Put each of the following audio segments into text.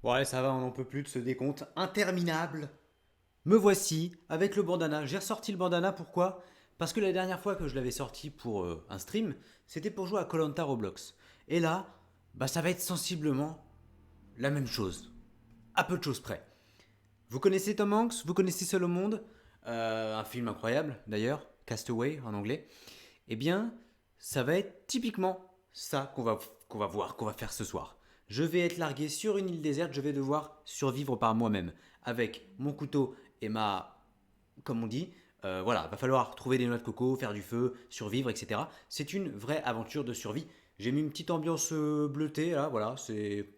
Ouais, ça va, on n'en peut plus de ce décompte interminable. Me voici avec le bandana. J'ai ressorti le bandana, pourquoi? Parce que la dernière fois que je l'avais sorti pour un stream, c'était pour jouer à koh Roblox. Et là, bah ça va être sensiblement la même chose. À peu de choses près. Vous connaissez Tom Hanks? Vous connaissez Seul au monde? Un film incroyable d'ailleurs, Castaway en anglais. Eh bien, ça va être typiquement ça qu'on va voir, qu'on va faire ce soir. Je vais être largué sur une île déserte, je vais devoir survivre par moi-même. Avec mon couteau et ma... Comme on dit, voilà, va falloir trouver des noix de coco, faire du feu, survivre, etc. C'est une vraie aventure de survie. J'ai mis une petite ambiance bleutée, là, voilà, c'est...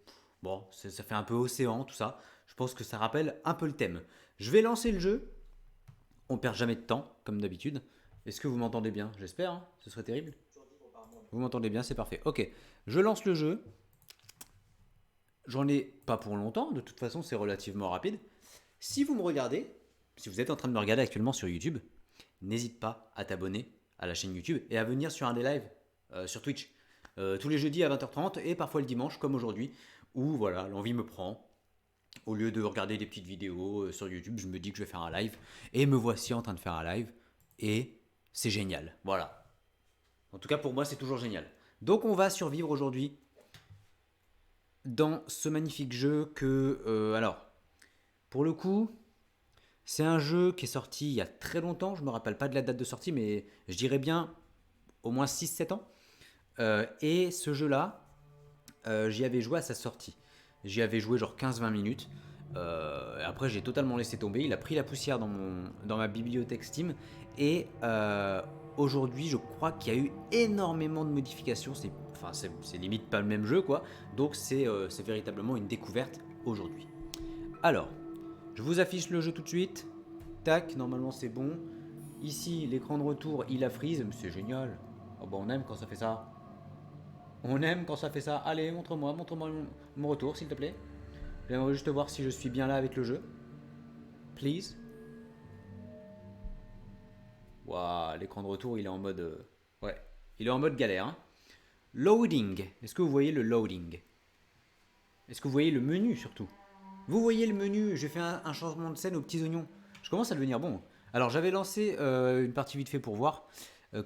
Bon, ça fait un peu océan, tout ça. Je pense que ça rappelle un peu le thème. Je vais lancer le jeu. On perd jamais de temps, comme d'habitude. Est-ce que vous m'entendez bien? J'espère, hein, ce serait terrible. Vous m'entendez bien, c'est parfait. Ok, je lance le jeu. J'en ai pas pour longtemps, de toute façon c'est relativement rapide. Si vous me regardez, si vous êtes en train de me regarder actuellement sur YouTube, n'hésite pas à t'abonner à la chaîne YouTube et à venir sur un des lives sur Twitch. Tous les jeudis à 20h30 et parfois le dimanche comme aujourd'hui, où voilà, l'envie me prend. Au lieu de regarder des petites vidéos sur YouTube, je me dis que je vais faire un live. Et me voici en train de faire un live. Et c'est génial. Voilà. En tout cas, pour moi, c'est toujours génial. Donc, on va survivre aujourd'hui dans ce magnifique jeu que... alors, pour le coup, c'est un jeu qui est sorti il y a très longtemps. Je ne me rappelle pas de la date de sortie, mais je dirais bien au moins 6-7 ans. Et ce jeu-là, j'y avais joué à sa sortie. J'y avais joué genre 15-20 minutes. Après, j'ai totalement laissé tomber. Il a pris la poussière dans ma bibliothèque Steam. Et aujourd'hui, je crois qu'il y a eu énormément de modifications. C'est limite pas le même jeu, quoi. Donc, c'est véritablement une découverte aujourd'hui. Alors, je vous affiche le jeu tout de suite. Tac, normalement, c'est bon. Ici, l'écran de retour, il a freeze. C'est génial. Oh, bah, on aime quand ça fait ça. On aime quand ça fait ça. Allez, montre-moi mon retour, s'il te plaît. J'aimerais juste voir si je suis bien là avec le jeu. Please. Waouh, l'écran de retour, il est en mode... ouais, il est en mode galère. Hein. Loading. Est-ce que vous voyez le loading? Est-ce que vous voyez le menu surtout? Vous voyez le menu, j'ai fait un changement de scène aux petits oignons. Je commence à devenir bon. Alors j'avais lancé une partie vite fait pour voir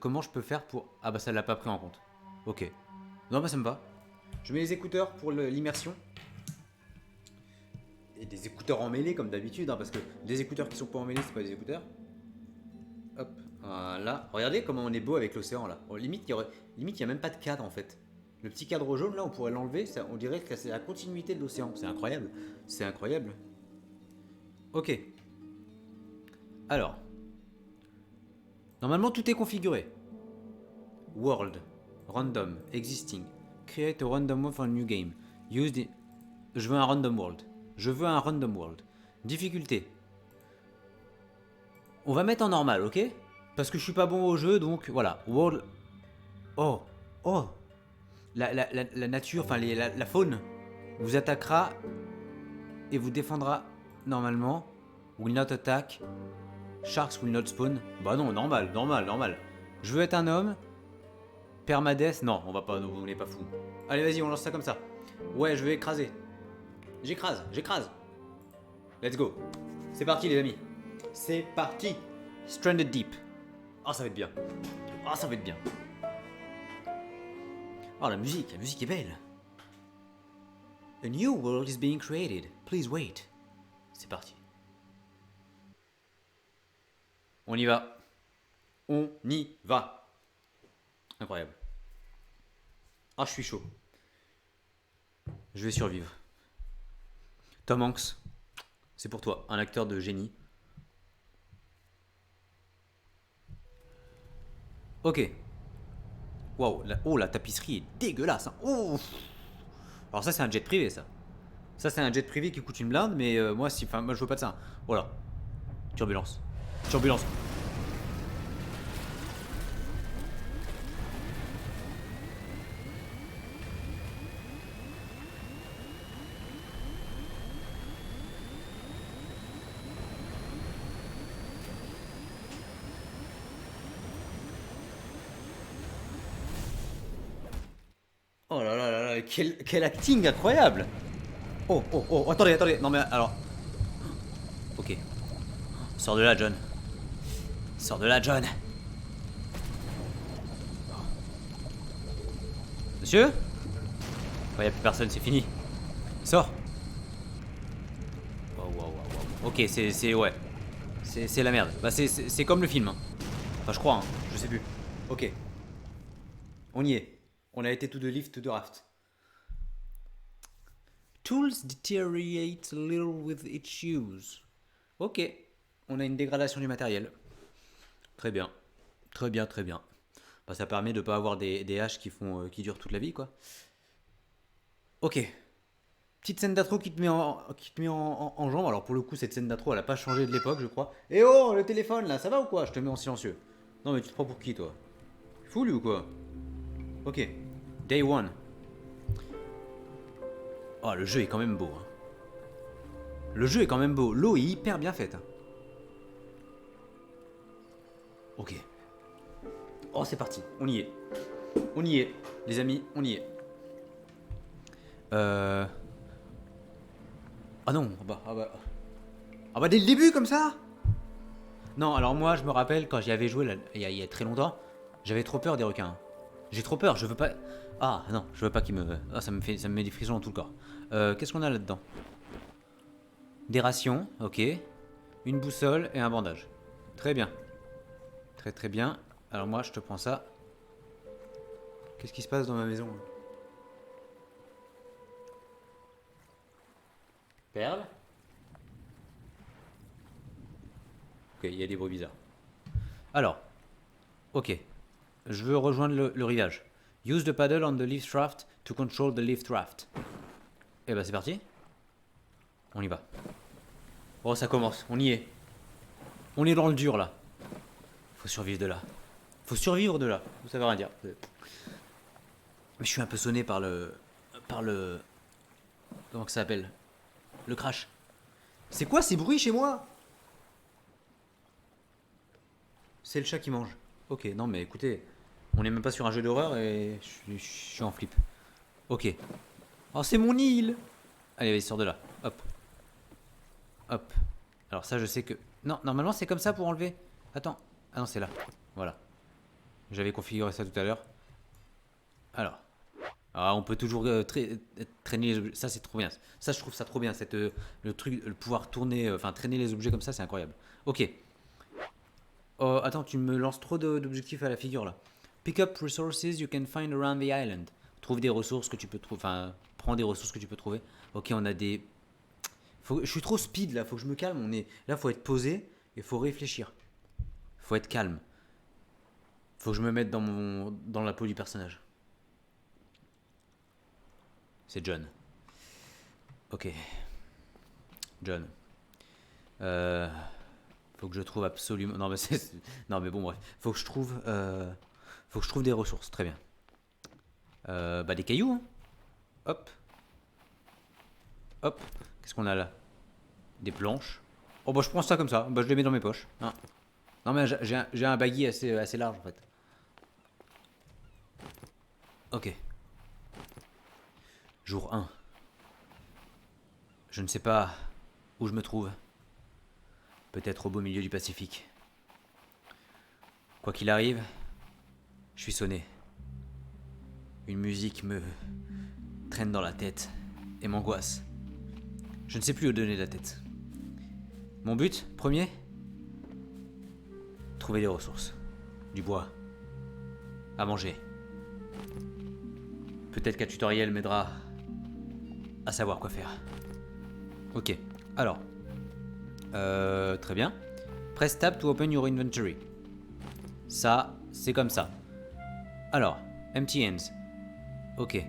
comment je peux faire pour... Ah bah ça l'a pas pris en compte. Ok. Non bah ça me va. Je mets les écouteurs pour l'immersion. Et des écouteurs emmêlés comme d'habitude, hein, parce que des écouteurs qui sont pas emmêlés, c'est pas des écouteurs. Hop, voilà. Regardez comment on est beau avec l'océan là. Oh, limite, il y a même pas de cadre en fait. Le petit cadre jaune là, on pourrait l'enlever, on dirait que c'est la continuité de l'océan. C'est incroyable. C'est incroyable. Ok. Alors, normalement tout est configuré. World, random, existing. Create a random world for a new game. Use the... Je veux un random world. Je veux un random world. Difficulté. On va mettre en normal, ok? Parce que je suis pas bon au jeu, donc voilà. World. Oh, oh. La nature, enfin la faune, vous attaquera et vous défendra normalement. Will not attack. Sharks will not spawn. Bah non, normal, normal, normal. Je veux être un homme. Permadeath, non, on va pas, on n'est pas fou. Allez, vas-y, on lance ça comme ça. Ouais, je vais écraser. J'écrase, j'écrase. Let's go. C'est parti, les amis. C'est parti. Stranded Deep. Oh, ça va être bien. Oh, ça va être bien. Oh, la musique est belle. A new world is being created. Please wait. C'est parti. On y va. On y va. Incroyable. Ah, je suis chaud. Je vais survivre. Tom Hanks, c'est pour toi, un acteur de génie. Ok. Waouh, oh, la tapisserie est dégueulasse. Hein. Oh. Alors ça, c'est un jet privé, ça. Ça, c'est un jet privé qui coûte une blinde, mais moi, moi, je veux pas de ça. Voilà. Turbulence. Turbulence. Oh là là là là, quel acting incroyable. Oh, oh, oh, attendez, attendez. Non mais alors... Ok. Sors de là, John. Sors de là, John. Monsieur? Oh, y a plus personne, c'est fini. Sors. Wow, wow, wow, wow. Ok, c'est... Ouais. C'est la merde. Bah c'est comme le film. Hein. Enfin, je crois, hein. Je sais plus. Ok. On y est. On a été to the lift, to the raft. Tools deteriorate a little with each use. Ok. On a une dégradation du matériel. Très bien. Très bien, très bien. Bah, ça permet de pas avoir des haches qui durent toute la vie, quoi. Ok. Petite scène d'intro qui te met en jambe. Alors pour le coup, cette scène d'intro, elle a pas changé de l'époque, je crois. Eh oh, le téléphone là, ça va ou quoi? Je te mets en silencieux. Non mais tu te prends pour qui, toi? Fou lui ou quoi? Ok. Day one. Oh, le jeu est quand même beau. Hein. Le jeu est quand même beau. L'eau est hyper bien faite. Hein. Ok. Oh, c'est parti. On y est. On y est. Les amis, on y est. Ah non, ah bah dès le début comme ça. Non, alors moi je me rappelle quand j'y avais joué là, il y a très longtemps, j'avais trop peur des requins. J'ai trop peur, je veux pas. Ah non, je veux pas qu'ils me. Ah ça me met des frissons dans tout le corps. Qu'est-ce qu'on a là-dedans? Des rations, ok. Une boussole et un bandage. Très bien. Très très bien. Alors moi je te prends ça. Qu'est-ce qui se passe dans ma maison? Perle? Ok, il y a des bruits bizarres. Alors, ok. Je veux rejoindre le rivage. Use the paddle on the lift raft to control the lift raft. Eh ben c'est parti. On y va. Oh ça commence, on y est. On est dans le dur là. Faut survivre de là. Faut survivre de là. Ça veut rien dire. Mais je suis un peu sonné par le... Par le... Comment que ça s'appelle? Le crash. C'est quoi ces bruits chez moi? C'est le chat qui mange. Ok, non mais écoutez, on n'est même pas sur un jeu d'horreur et je suis en flip. Ok. Oh c'est mon île. Allez, vas-y, sors de là. Hop. Hop. Alors ça je sais que... Non, normalement c'est comme ça pour enlever. Attends. Ah non, c'est là. Voilà. J'avais configuré ça tout à l'heure. Alors. Ah, on peut toujours traîner les objets. Ça c'est trop bien. Ça je trouve ça trop bien. Le truc, le pouvoir tourner, enfin traîner les objets comme ça, c'est incroyable. Ok. Oh, attends, tu me lances trop d'objectifs à la figure là. Pick up resources you can find around the island. Trouve des ressources que tu peux trouver. Enfin, prends des ressources que tu peux trouver. Ok, on a des... je suis trop speed là, faut que je me calme. Là, faut être posé et faut réfléchir. Faut être calme. Faut que je me mette dans la peau du personnage. C'est John. Ok. John. Faut que je trouve absolument... Non mais non mais bon bref. Faut que je trouve des ressources. Très bien. Bah des cailloux. Hein. Hop. Hop. Qu'est-ce qu'on a là? Des planches. Oh bah je prends ça comme ça. Bah je les mets dans mes poches. Hein. Non mais j'ai un baggy assez large en fait. Ok. Jour 1. Je ne sais pas où je me trouve. Peut-être au beau milieu du Pacifique. Quoi qu'il arrive, je suis sonné. Une musique me traîne dans la tête et m'angoisse. Je ne sais plus où donner la tête. Mon but, premier, trouver des ressources. Du bois. À manger. Peut-être qu'un tutoriel m'aidera à savoir quoi faire. Ok, alors. Très bien. Press tab to open your inventory. Ça, c'est comme ça. Alors, empty hands. Ok.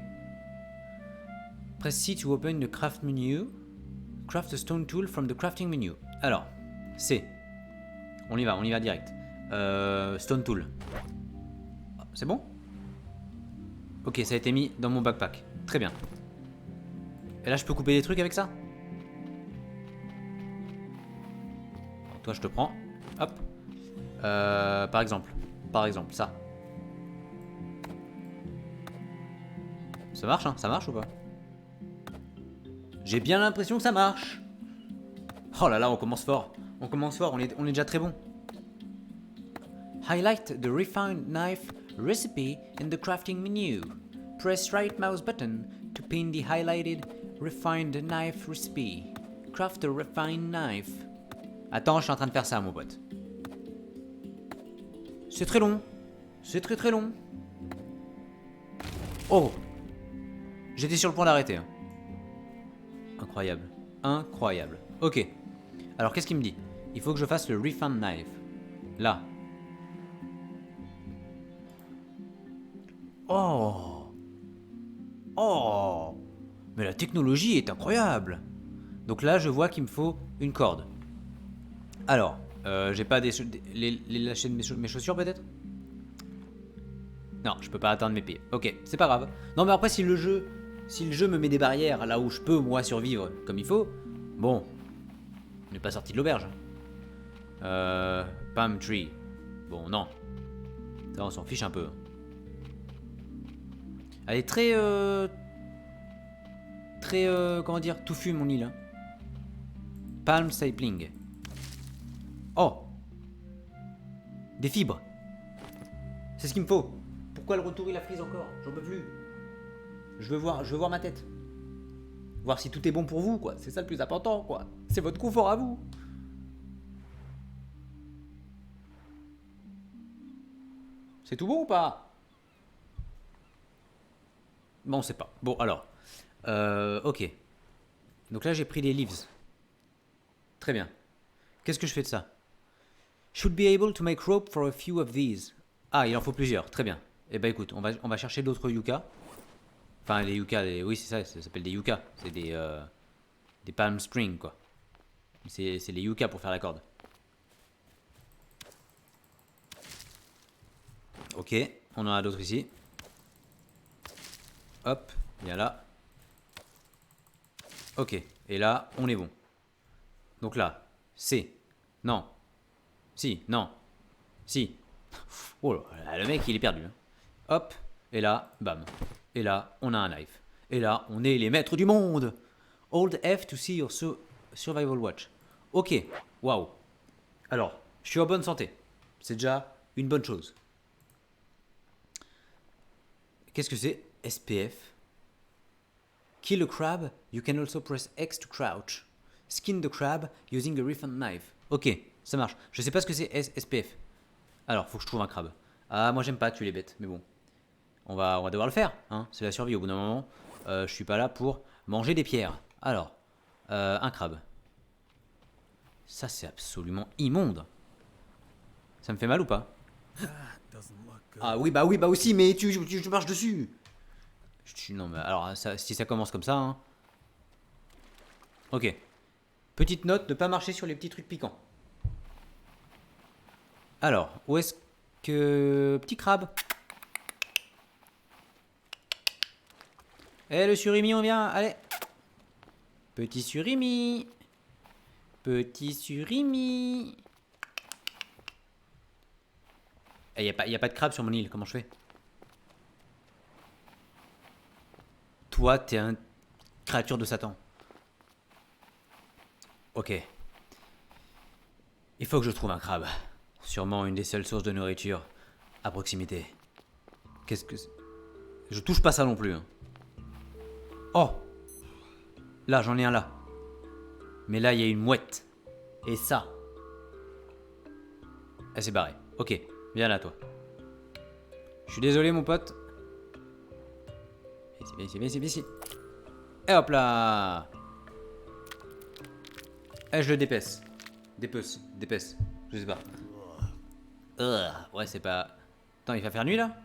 Press C to open the craft menu. Craft a stone tool from the crafting menu. Alors, C. On y va direct. Stone tool. C'est bon? Ok, ça a été mis dans mon backpack. Très bien. Et là, je peux couper des trucs avec ça? Toi, je te prends. Hop. Par exemple, ça. Ça marche, hein? Ça marche ou pas? J'ai bien l'impression que ça marche. Oh là là, on commence fort. On commence fort, on est déjà très bon. Highlight the refined knife recipe in the crafting menu. Press right mouse button to pin the highlighted refined knife recipe. Craft a refined knife. Attends, je suis en train de faire ça, mon pote. C'est très long. C'est très très long. Oh! J'étais sur le point d'arrêter. Incroyable. Incroyable. Ok. Alors, qu'est-ce qu'il me dit? Il faut que je fasse le refined knife. Là. Oh! Oh! Mais la technologie est incroyable! Donc là, je vois qu'il me faut une corde. Alors, j'ai pas les lâcher de mes chaussures peut-être? Non, je peux pas atteindre mes pieds. Ok, c'est pas grave. Non, mais après, si le jeu me met des barrières là où je peux, moi, survivre comme il faut, bon, on n'est pas sorti de l'auberge. Palm tree. Bon, non. Ça, on s'en fiche un peu. Elle est très... comment dire, touffue, mon île. Hein. Palm sapling. Oh! Des fibres. C'est ce qu'il me faut. Pourquoi le retour il a frise encore? J'en peux plus. Je veux voir ma tête. Voir si tout est bon pour vous, quoi. C'est ça le plus important, quoi. C'est votre confort à vous. C'est tout bon ou pas? Bon, on sait pas. Bon, alors. Ok. Donc là, j'ai pris les leaves. Très bien. Qu'est-ce que je fais de ça? Should be able to make rope for a few of these. Ah, il en faut plusieurs. Très bien. Eh ben écoute, on va chercher d'autres yucca. Enfin, les yucca, oui, c'est ça s'appelle des yucca. C'est des palm spring, quoi. C'est les yucca pour faire la corde. Ok, on en a d'autres ici. Hop, bien là. Ok, et là, on est bon. Donc là, c'est... Non. Si, non. Si. Oh là, le mec, il est perdu. Hein. Hop, et là, bam. Et là, on a un knife. Et là, on est les maîtres du monde. Hold F to see your survival watch. Ok, waouh. Alors, je suis en bonne santé. C'est déjà une bonne chose. Qu'est-ce que c'est? SPF. Kill a crab, you can also press X to crouch. Skin the crab using a refined knife. Ok, ça marche. Je sais pas ce que c'est SPF. Alors, faut que je trouve un crabe. Ah, moi j'aime pas tuer les bêtes, mais bon. On va devoir le faire, hein. C'est la survie au bout d'un moment. Je suis pas là pour manger des pierres. Alors, un crabe. Ça c'est absolument immonde. Ça me fait mal ou pas? Ah oui, bah aussi, mais tu marches dessus. Non, mais alors, si ça commence comme ça, hein. Ok. Petite note, ne pas marcher sur les petits trucs piquants. Alors, où est-ce que... Petit crabe. Eh, le surimi, on vient, allez. Petit surimi. Petit surimi. Eh, y a pas de crabe sur mon île, comment je fais? Toi, t'es une créature de Satan. Ok. Il faut que je trouve un crabe. Sûrement une des seules sources de nourriture à proximité. Qu'est-ce que c'est? Je touche pas ça non plus. Hein. Oh! Là, j'en ai un là. Mais là, il y a une mouette. Et ça. Elle s'est barrée. Ok, viens là, toi. Je suis désolé, mon pote. Viens ici. Et hop là! Eh, je le dépaisse. D'épaisse. Je sais pas. Ouais, c'est pas... Attends, il va faire nuit, là?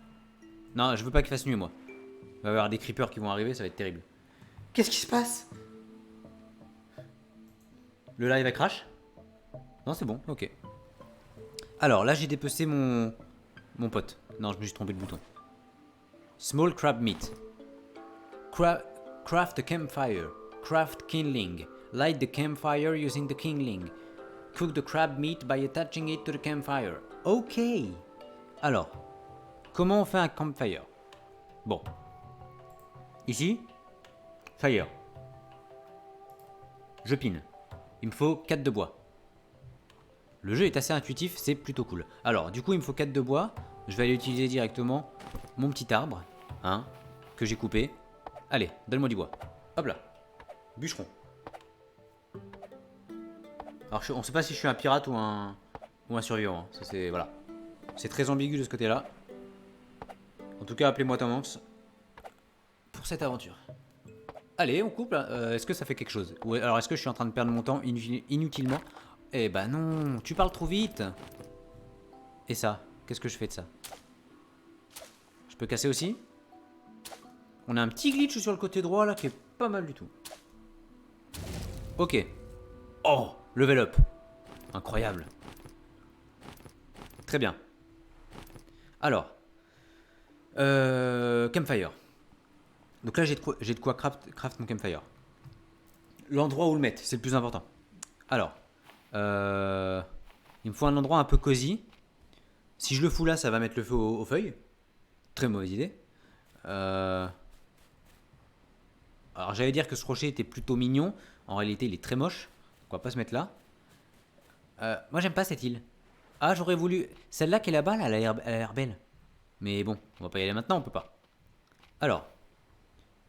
Non, je veux pas qu'il fasse nuit, moi. Il va y avoir des creepers qui vont arriver, ça va être terrible. Qu'est-ce qui se passe? Le live a crash? Non, c'est bon, ok. Alors, là, j'ai dépecé mon pote. Non, je me suis trompé de bouton. Small crab meat. Craft a campfire. Craft kindling. Light the campfire using the kindling. Cook the crab meat by attaching it to the campfire. Ok. Alors, comment on fait un campfire? Bon. Ici, fire. je pine. Il me faut 4 de bois. Le jeu est assez intuitif, c'est plutôt cool. Alors, du coup, il me faut 4 de bois. Je vais aller utiliser directement mon petit arbre, hein, que j'ai coupé. Allez, donne-moi du bois. Hop là. Bûcheron. Alors, on sait pas si je suis un pirate ou un survivant. Hein. Ça, c'est... Voilà. C'est très ambigu de ce côté-là. En tout cas, appelez-moi Tom Hanks pour cette aventure. Allez, on coupe là. Est-ce que ça fait quelque chose? Ou alors, est-ce que je suis en train de perdre mon temps inutilement? Eh ben non, tu parles trop vite. Et ça, qu'est-ce que je fais de ça? Je peux casser aussi? On a un petit glitch sur le côté droit là qui est pas mal du tout. Ok. Oh, level up. Incroyable. Très bien. Alors. Campfire. Donc là j'ai de quoi craft mon campfire. L'endroit où le mettre, c'est le plus important. Alors. Il me faut un endroit un peu cosy. Si je le fous là, ça va mettre le feu aux feuilles. Très mauvaise idée. Alors j'allais dire que ce rocher était plutôt mignon. En réalité, il est très moche. On va pas se mettre là. Moi, j'aime pas cette île. Ah, j'aurais voulu... Celle-là qui est là-bas, là, elle a l'air belle. Mais bon, on va pas y aller maintenant, on peut pas. Alors,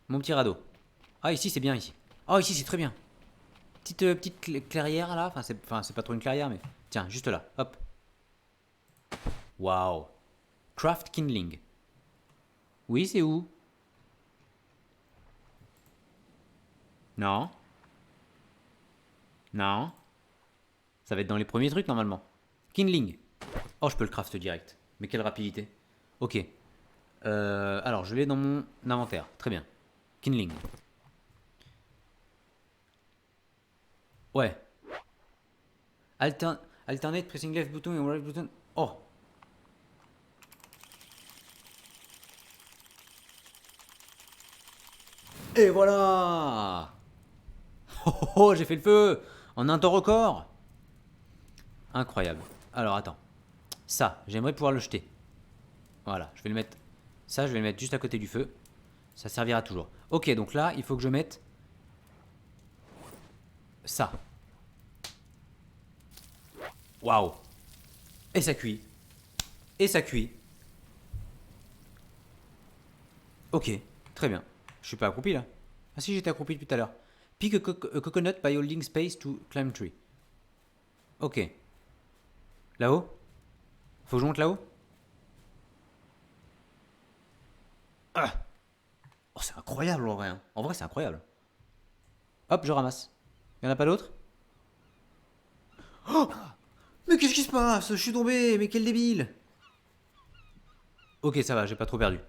mon petit radeau. Ah, ici, c'est bien, ici. Ah, ici, c'est très bien. Petite clairière, là. Enfin, c'est pas trop une clairière, mais... Tiens, juste là, hop. Waouh. Craft kindling. Oui, c'est où? Non. Non. Ça va être dans les premiers trucs, normalement. Kindling. Oh, je peux le craft direct. Mais quelle rapidité. Ok. Alors, je l'ai dans mon inventaire. Très bien. Kindling. Ouais. Alternate pressing left button et right button. Oh. Et voilà. Oh, oh, oh, j'ai fait le feu. En un temps record. Incroyable. Alors, attends. Ça, j'aimerais pouvoir le jeter. Voilà, je vais le mettre... Ça, je vais le mettre juste à côté du feu. Ça servira toujours. Ok, donc là, il faut que je mette... Ça. Waouh. Et ça cuit. Et ça cuit. Ok, très bien. Je suis pas accroupi là. Ah si, j'étais accroupi depuis tout à l'heure. Pick a coconut by holding space to climb tree. Ok. Là-haut? Faut que je monte là-haut? Ah. Oh, c'est incroyable en vrai. Hein. En vrai, c'est incroyable. Hop, je ramasse. Y'en a pas d'autres? Oh. Mais qu'est-ce qui se passe? Je suis tombé, mais quel débile! Ok, ça va, j'ai pas trop perdu.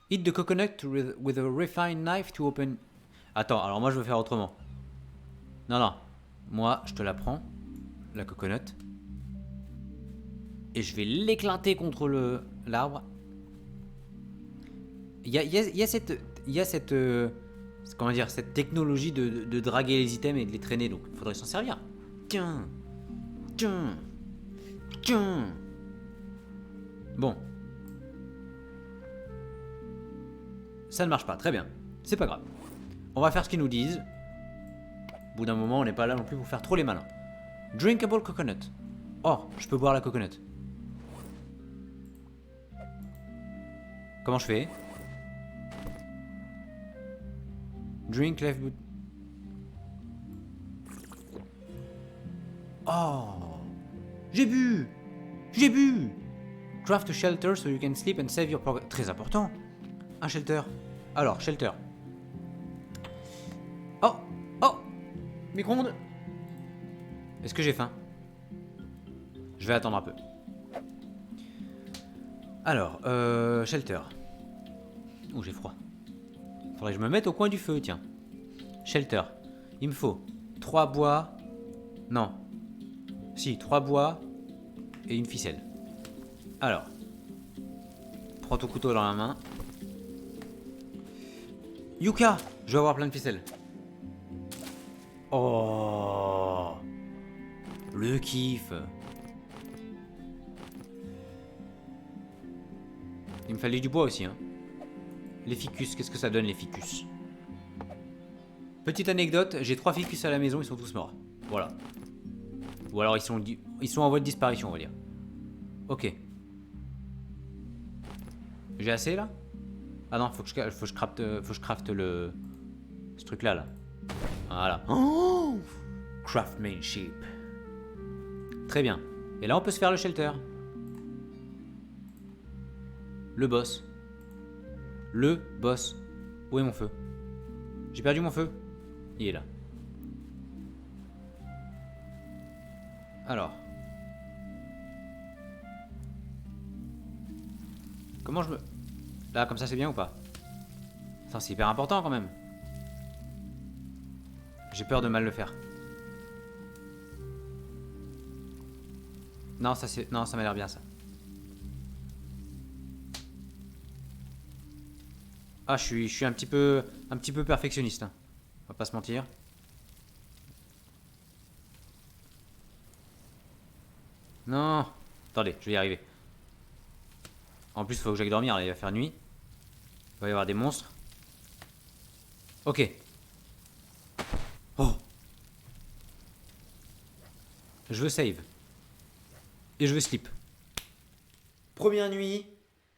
Eat the coconut with a refined knife to open... Attends, alors moi je veux faire autrement. Non, non. Moi, je te la prends, la coconut. Et je vais l'éclater contre l'arbre. Il y a cette... comment dire? Cette technologie de draguer les items et de les traîner. Donc, il faudrait s'en servir. Tiens. Tiens. Tiens. Bon. Ça ne marche pas, très bien. C'est pas grave. On va faire ce qu'ils nous disent. Au bout d'un moment, on n'est pas là non plus pour faire trop les malins. Drinkable coconut. Oh, je peux boire la coconut. Comment je fais? Drink left boot. Oh. J'ai bu. J'ai bu. Craft a shelter so you can sleep and save your progress. Très important. Un shelter. Alors, shelter. Oh. Oh. Micro-ondes. Est-ce que j'ai faim? Je vais attendre un peu. Alors, shelter. Oh, j'ai froid. Faudrait que je me mette au coin du feu, tiens. Shelter. Il me faut 3 bois. Non. Si, 3 bois et une ficelle. Alors. Prends ton couteau dans la main. Yuka! Je vais avoir plein de ficelles. Oh! Le kiff! Il me fallait du bois aussi, hein. Les ficus, qu'est-ce que ça donne les ficus? Petite anecdote, j'ai 3 ficus à la maison, ils sont tous morts. Voilà. Ou alors ils sont en voie de disparition, on va dire. Ok. J'ai assez là? Ah non, faut que je crafte le... Ce truc là, là. Voilà. Oh, craftsmanship. Très bien. Et là on peut se faire le shelter. Le boss. Le boss. Où est mon feu? J'ai perdu mon feu. Il est là. Alors. Comment je me... Là, comme ça, c'est bien ou pas? Attends, c'est hyper important quand même. J'ai peur de mal le faire. Non, ça c'est... Non, ça m'a l'air bien ça. Ah, je suis un petit peu perfectionniste. Hein. On va pas se mentir. Non. Attendez, je vais y arriver. En plus, il faut que j'aille dormir, là, il va faire nuit. Il va y avoir des monstres. Ok. Oh. Je veux save. Et je veux sleep. Première nuit,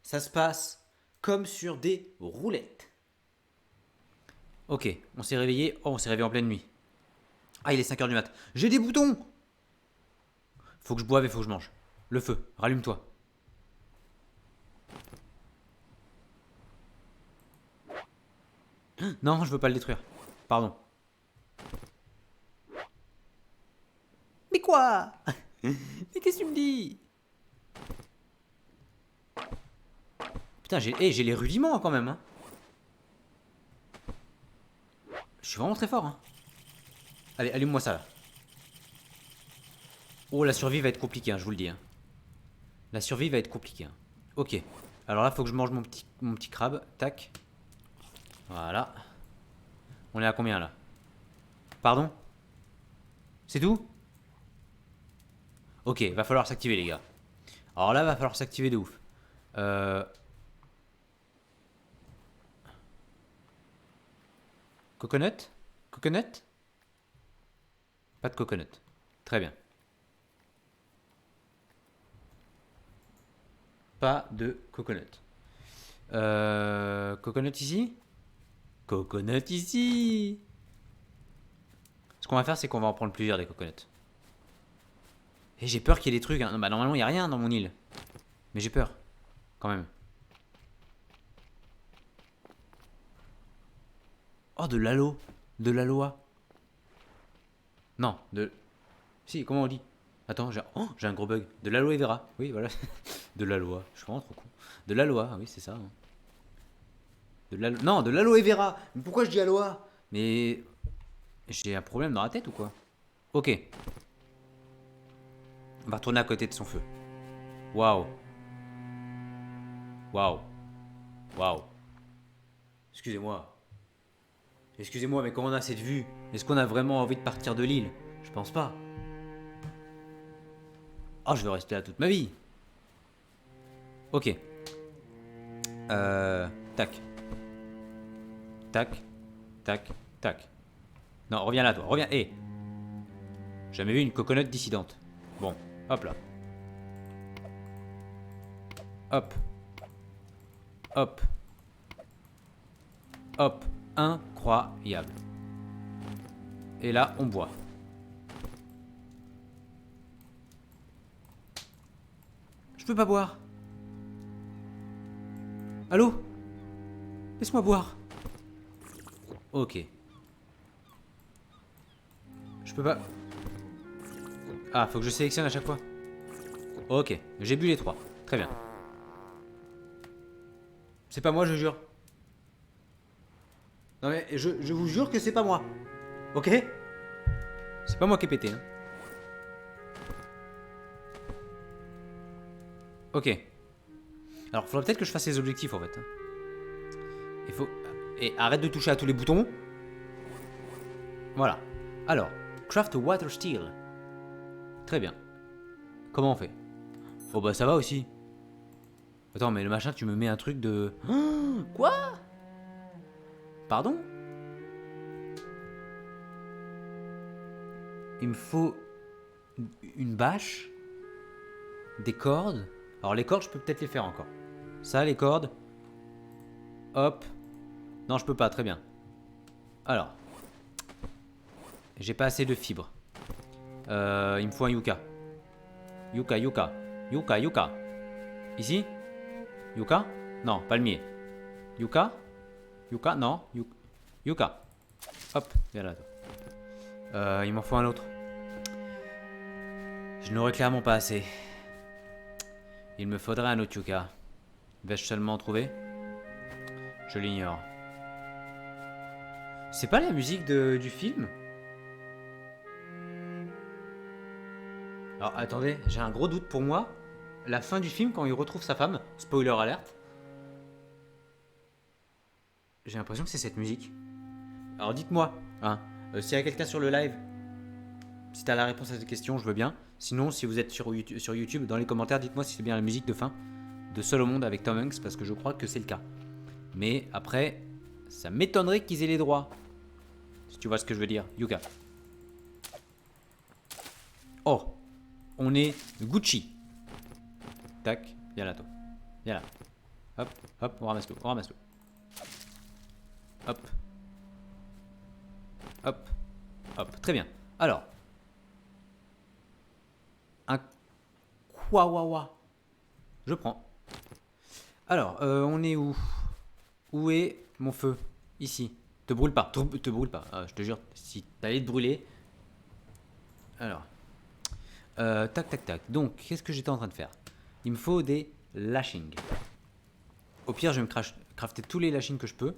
ça se passe comme sur des roulettes. Ok, on s'est réveillé. Oh, on s'est réveillé en pleine nuit. Ah, il est 5h du mat. J'ai des boutons. Faut que je boive et faut que je mange. Le feu, rallume-toi. Non, je veux pas le détruire. Pardon. Mais quoi? Mais qu'est-ce que tu me dis? Putain, j'ai les rudiments quand même. Hein. Je suis vraiment très fort. Hein. Allez, allume-moi ça là. Oh, la survie va être compliquée, hein, je vous le dis. Hein. La survie va être compliquée. Hein. Ok. Alors là, faut que je mange mon petit crabe. Tac. Voilà. On est à combien là? Pardon? C'est tout? Ok, va falloir s'activer les gars. Alors là, va falloir s'activer de ouf. Coconut? Coconut? Pas de coconut. Très bien. Pas de coconut. Coconut ici? Coconut ici! Ce qu'on va faire, c'est qu'on va en prendre plusieurs des coconuts. Et j'ai peur qu'il y ait des trucs. Hein. Non, bah normalement, il n'y a rien dans mon île. Mais j'ai peur. Quand même. Oh, de l'aloe. De l'aloa. Non, de... Si, comment on dit? Attends, j'ai un gros bug. De l'aloe vera. Oui, voilà. De l'aloa. Je suis vraiment trop con. De l'aloa, oui, c'est ça. Hein. Non, de l'aloe vera. Mais pourquoi je dis aloa? Mais... J'ai un problème dans la tête ou quoi? Ok. On va retourner à côté de son feu. Waouh. Waouh. Waouh. Excusez-moi. Excusez-moi, mais quand on a cette vue, est-ce qu'on a vraiment envie de partir de l'île? Je pense pas. Oh, je veux rester là toute ma vie. Ok. Tac. Tac. Tac. Tac. Non, reviens là, toi. Reviens. Hé. Jamais vu une coconut dissidente. Bon, hop là. Hop. Hop. Hop. Incroyable. Et là, on boit. Je peux pas boire. Allô? Laisse-moi boire. Ok. Je peux pas... Ah, faut que je sélectionne à chaque fois. Ok, j'ai bu les 3. Très bien. C'est pas moi, je jure. Non mais je vous jure que c'est pas moi. Ok? C'est pas moi qui ai pété. Hein. Ok. Alors, faudrait peut-être que je fasse les objectifs en fait. Hein. Il faut... Et arrête de toucher à tous les boutons. Voilà. Alors, craft water steel. Très bien. Comment on fait? Oh bah ça va aussi. Attends, mais le machin, tu me mets un truc de... Quoi? Pardon? Il me faut une bâche, des cordes. Alors les cordes, je peux peut-être les faire encore. Ça, les cordes. Hop. Non, je peux pas, très bien. Alors. J'ai pas assez de fibres. Il me faut un yucca. Yucca, yucca. Yucca, yucca. Ici? Yucca? Non, palmier. Yucca? Yucca? Non. Yucca. Hop, viens là. Il m'en faut un autre. Je n'aurais clairement pas assez. Il me faudrait un autre yucca. Vais-je seulement en trouver? Je l'ignore. C'est pas la musique du film? Alors attendez, j'ai un gros doute pour moi. La fin du film, quand il retrouve sa femme, spoiler alerte, j'ai l'impression que c'est cette musique. Alors dites-moi, hein, s'il y a quelqu'un sur le live, si t'as la réponse à cette question, je veux bien. Sinon, si vous êtes sur YouTube, dans les commentaires, dites-moi si c'est bien la musique de fin de Seul au monde avec Tom Hanks, parce que je crois que c'est le cas. Mais après, ça m'étonnerait qu'ils aient les droits. Si tu vois ce que je veux dire. Yuka. Oh, on est Gucci. Tac, viens là toi. Viens là. Hop, hop, on ramasse tout, on ramasse tout. Hop. Hop. Hop, très bien. Alors. Un Kwawawa. Je prends. Alors, on est où? Où est mon feu? Ici. Te brûle pas, te brûle pas. Je te jure, si t'allais te brûler. Alors. Tac, tac, tac. Donc, qu'est-ce que j'étais en train de faire? Il me faut des lashings. Au pire, je vais me crafter tous les lashings que je peux.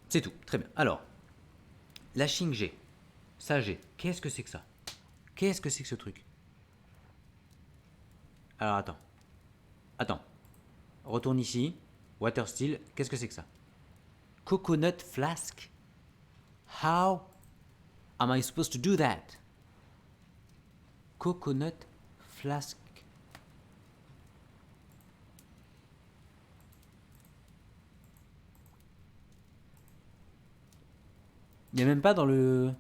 C'est tout, très bien. Alors, lashing G. Ça G. Qu'est-ce que c'est que ça? Qu'est-ce que c'est que ce truc? Alors, attends. Attends. Retourne ici. Water steel. Qu'est-ce que c'est que ça? Coconut flask. How am I supposed to do that? Coconut flask. Il n'y a même pas dans le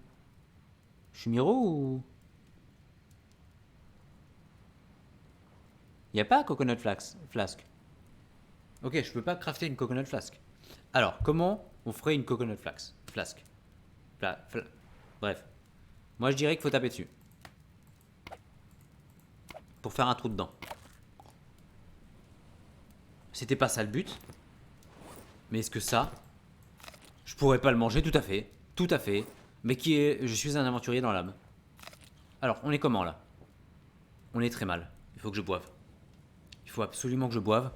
Shumiro ou... Il n'y a pas coconut flask. Ok, je peux pas crafter une coconut flask. Alors, comment on ferait une coconut flask? Bref. Moi, je dirais qu'il faut taper dessus. Pour faire un trou dedans. C'était pas ça le but. Mais est-ce que ça... Je pourrais pas le manger, tout à fait. Tout à fait. Mais qui est... Je suis un aventurier dans l'âme. Alors, on est comment, là? On est très mal. Il faut que je boive. Il faut absolument que je boive.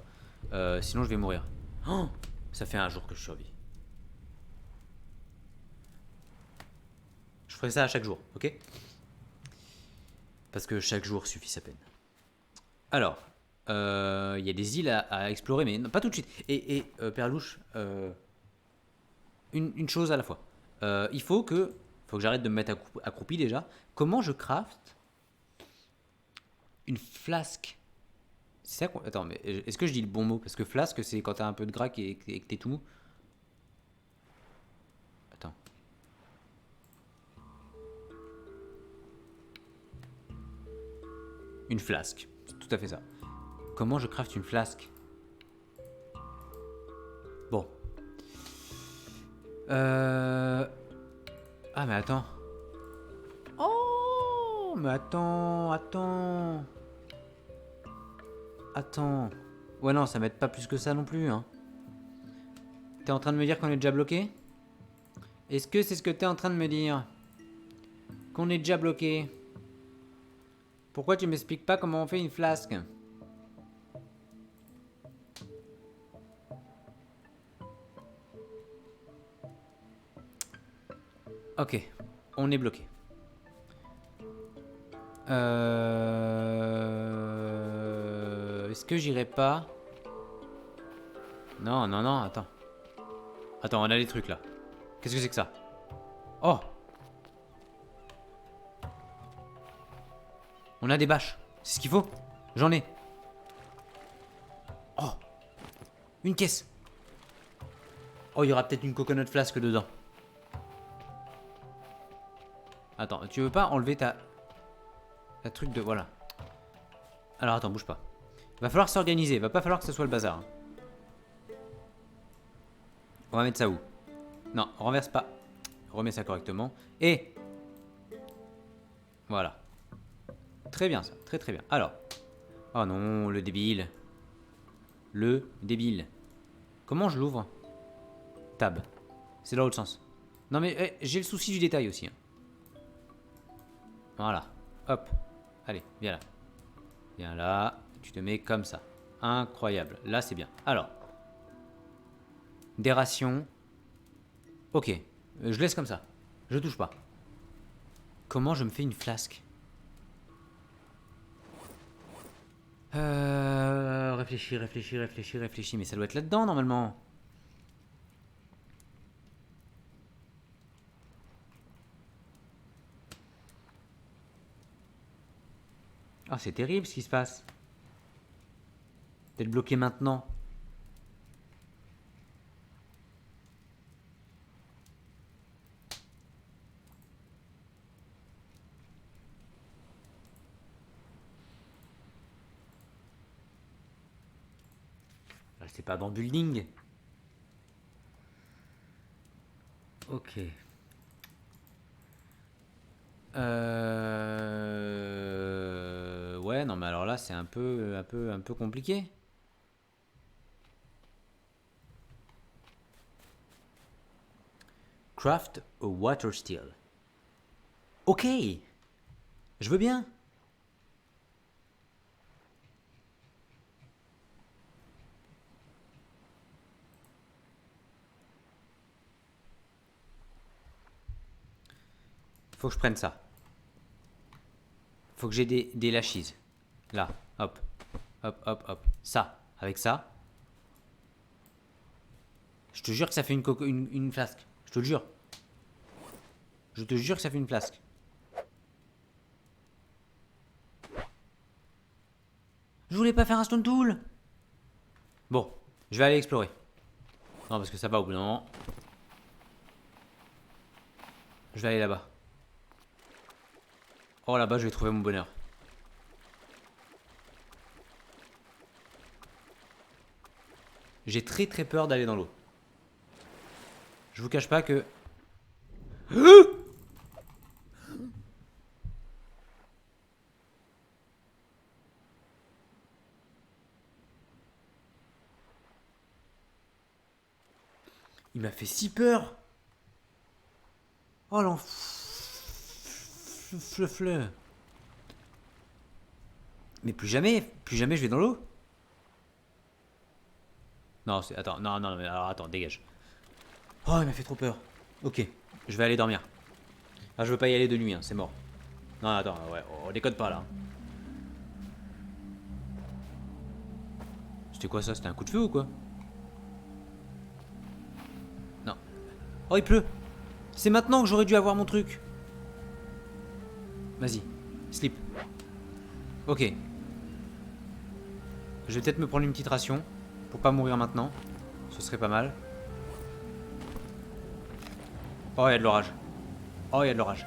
Sinon, je vais mourir. Oh, ça fait un jour que je survis. Je ferai ça à chaque jour, ok? Parce que chaque jour suffit sa peine. Alors, il y a des îles à explorer, mais non, pas tout de suite. Et Perlouche, une chose à la fois. Il faut que j'arrête de me mettre accroupi déjà. Comment je craft une flasque? C'est ça qu'on... Attends, mais est-ce que je dis le bon mot? Parce que flasque, c'est quand t'as un peu de gras et que t'es tout mou. Attends. Une flasque. C'est tout à fait ça. Comment je craft une flasque? Bon. Ah, mais attends. Oh, mais attends. Ouais, non, ça m'aide pas plus que ça non plus, hein. T'es en train de me dire qu'on est déjà bloqué? Est-ce que c'est ce que t'es en train de me dire? Qu'on est déjà bloqué? Pourquoi tu m'expliques pas comment on fait une flasque? Ok, on est bloqué. Est-ce que j'irai pas? Non, attends. Attends, on a des trucs là. Qu'est-ce que c'est que ça? Oh! On a des bâches. C'est ce qu'il faut. J'en ai. Oh! Une caisse. Oh, il y aura peut-être une coconut flasque dedans. Attends, tu veux pas enlever ta truc de... Voilà. Alors attends, bouge pas. Va falloir s'organiser, va pas falloir que ce soit le bazar. On va mettre ça où? Non, renverse pas. Remets ça correctement. Et... Voilà. Très bien ça, très très bien. Alors. Oh non, le débile. Le débile. Comment je l'ouvre? Tab. C'est dans l'autre sens. Non mais j'ai le souci du détail aussi. Hein. Voilà. Hop. Allez, viens là. Viens là. Tu te mets comme ça. Incroyable. Là, c'est bien. Alors. Des rations. Ok. Je laisse comme ça. Je touche pas. Comment je me fais une flasque? Réfléchis, réfléchis, réfléchis, réfléchis. Mais ça doit être là-dedans, normalement. Ah, c'est terrible ce qui se passe. D'être bloqué maintenant. C'est pas dans building. Ok. Ouais, non, mais alors là, c'est un peu compliqué. Craft a water steel. Ok. Je veux bien. Faut que je prenne ça. Faut que j'ai des lashes. Là, hop. Hop, hop, hop. Ça, avec ça. Je te jure que ça fait une flasque. Je te le jure. Je te jure que ça fait une flasque. Je voulais pas faire un stone tool. Bon, je vais aller explorer. Non, parce que ça va au bout d'un moment. Je vais aller là-bas. Oh, là-bas, je vais trouver mon bonheur. J'ai très très peur d'aller dans l'eau. Je vous cache pas que... Il m'a fait si peur. Oh l'enfle. Mais plus jamais je vais dans l'eau. Non, c'est... Attends, non, non, mais alors attends, dégage. Oh, il m'a fait trop peur. Ok, je vais aller dormir. Ah, je veux pas y aller de nuit, hein, c'est mort. Non, attends, ouais, on déconne pas là. C'était quoi ça? C'était un coup de feu ou quoi? Non. Oh, il pleut. C'est maintenant que j'aurais dû avoir mon truc. Vas-y, slip. Ok. Je vais peut-être me prendre une petite ration pour pas mourir maintenant. Ce serait pas mal. Oh, il y a de l'orage. Oh, il y a de l'orage.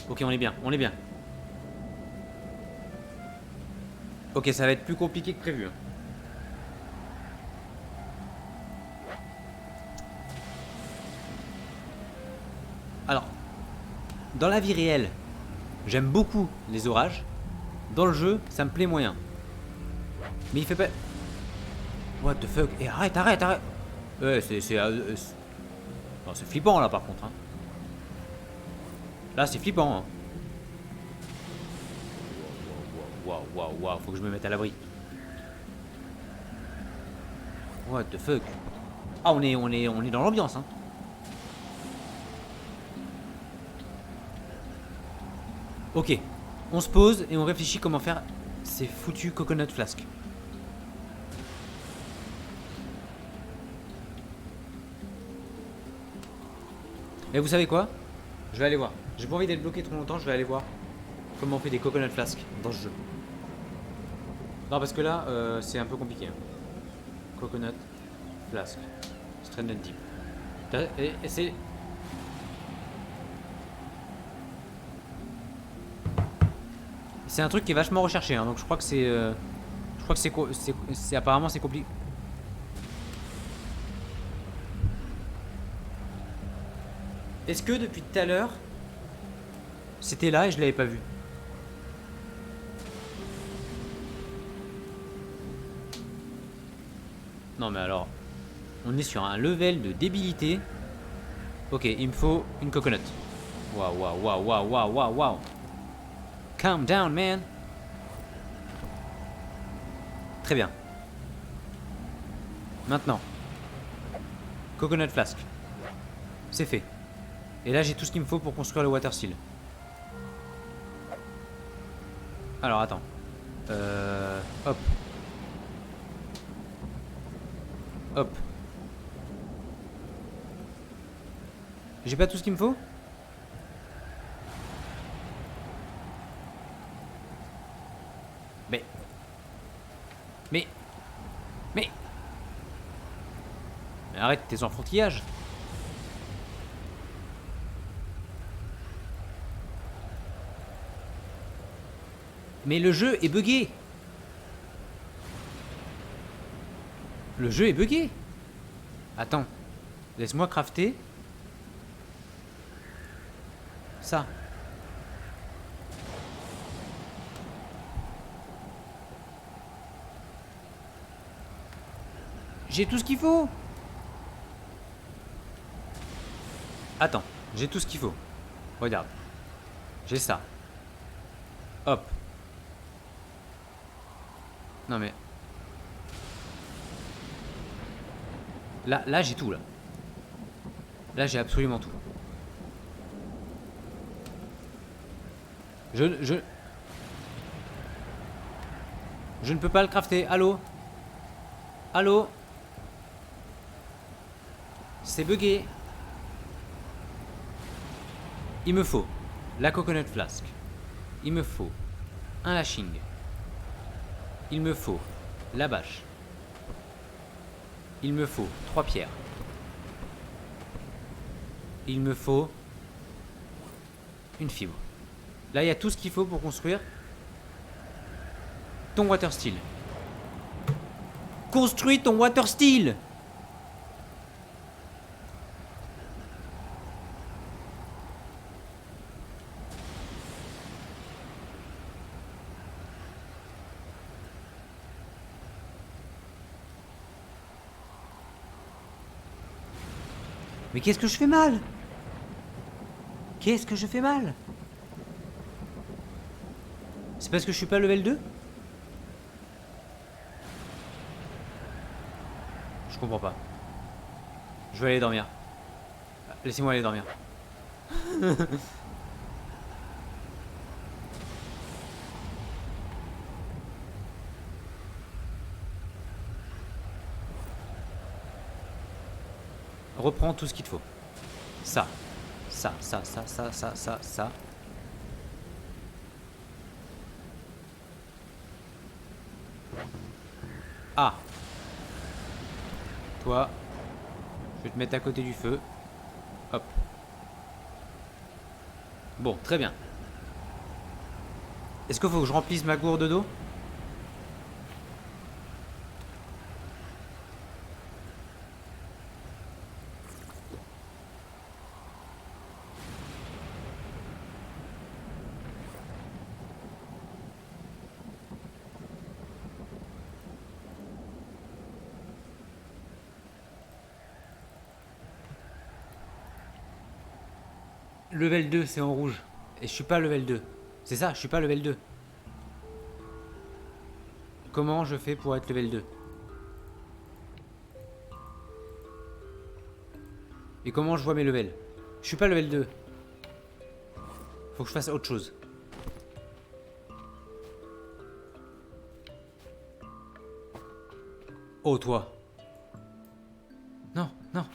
Ok, on est bien, on est bien. Ok, ça va être plus compliqué que prévu. Hein. Alors, dans la vie réelle, j'aime beaucoup les orages. Dans le jeu, ça me plaît moyen. Mais il fait pas... What the fuck? Et arrête, arrête, arrête. Ouais, non, c'est flippant là par contre. Hein. Là, c'est flippant. Hein. Waouh, waouh, waouh, faut que je me mette à l'abri. What the fuck? Ah, on est dans l'ambiance. Hein. Ok, on se pose et on réfléchit comment faire ces foutus coconut flasques. Et vous savez quoi? Je vais aller voir. J'ai pas envie d'être bloqué trop longtemps, je vais aller voir comment on fait des coconut flasques dans ce jeu. Non, parce que là, c'est un peu compliqué. Hein. Coconut flask. Stranded Deep. Et c'est... C'est un truc qui est vachement recherché, hein, donc je crois que c'est... je crois que apparemment c'est compliqué. Est-ce que depuis tout à l'heure, c'était là et je l'avais pas vu? Non mais alors, on est sur un level de débilité. Ok, il me faut une coconut. Waouh, waouh, waouh, waouh, waouh, waouh, waouh. Calm down, man. Très bien. Maintenant. Coconut flask. C'est fait. Et là, j'ai tout ce qu'il me faut pour construire le water steel. Alors, attends. Hop. Hop. J'ai pas tout ce qu'il me faut? Mais... Mais arrête tes enfantillages. Mais le jeu est buggé. Le jeu est buggé. Attends. Laisse-moi crafter. Ça. J'ai tout ce qu'il faut. Attends, j'ai tout ce qu'il faut. Regarde. J'ai ça. Hop. Non mais... Là j'ai tout là. Là j'ai absolument tout. Je ne peux pas le crafter. Allô? Allô? C'est bugué. Il me faut la coconut flask. Il me faut un lashing. Il me faut la bâche. Il me faut 3 pierres. Il me faut une fibre. Là, il y a tout ce qu'il faut pour construire ton water steel. Construis ton water steel! Mais qu'est-ce que je fais mal? Qu'est-ce que je fais mal? C'est parce que je suis pas level 2? Je comprends pas. Je vais aller dormir. Laissez-moi aller dormir. Reprends tout ce qu'il te faut. Ça. Ça. Ah. Toi. Je vais te mettre à côté du feu. Hop. Bon, très bien. Est-ce qu'il faut que je remplisse ma gourde d'eau? Level 2, c'est en rouge. Et je suis pas level 2. C'est ça, je suis pas level 2. Comment je fais pour être level 2? Et comment je vois mes levels? Je suis pas level 2. Faut que je fasse autre chose. Oh, toi. Non, non.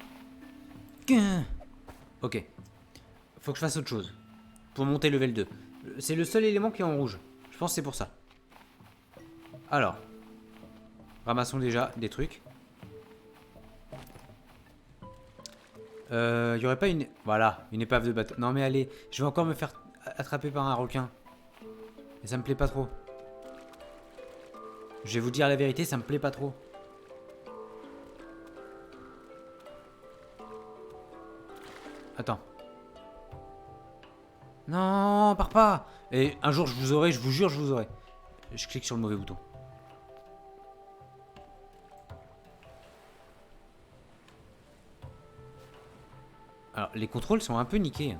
Ok. Faut que je fasse autre chose. Pour monter level 2. C'est le seul élément qui est en rouge. Je pense que c'est pour ça. Alors. Ramassons déjà des trucs. Y aurait pas une... Voilà, une épave de bateau. Non mais allez, je vais encore me faire attraper par un requin. Et ça me plaît pas trop. Je vais vous dire la vérité, ça me plaît pas trop. Attends. Non, pars pas. Et un jour je vous aurai, je vous jure, je vous aurai. Je clique sur le mauvais bouton. Alors, les contrôles sont un peu niqués.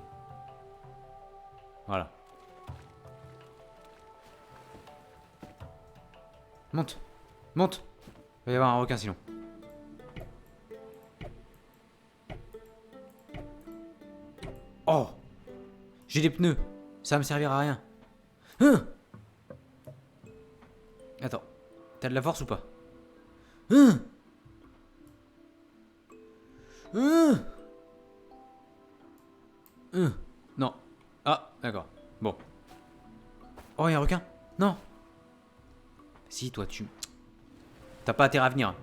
Voilà. Monte. Monte. Il va y avoir un requin sinon. Oh. J'ai des pneus. Ça va me servir à rien. Hein. Attends. T'as de la force ou pas? Hein. Hein. Non. Ah, d'accord. Bon. Oh, il y a un requin. Non. Si, toi, tu... T'as pas intérêt à venir.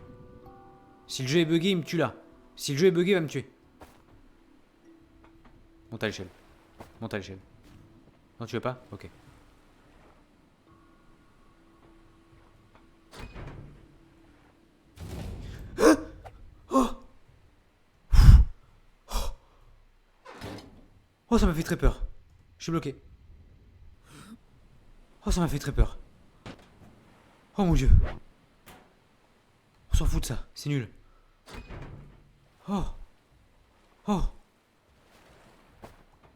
Si le jeu est bugué, il me tue là. Si le jeu est bugué, il va me tuer. Monte à l'échelle. Monte à l'échelle. Non, tu veux pas? Ok. Oh, ça m'a fait très peur. Je suis bloqué. Oh, ça m'a fait très peur. Oh mon dieu. On s'en fout de ça, c'est nul. Oh. Oh.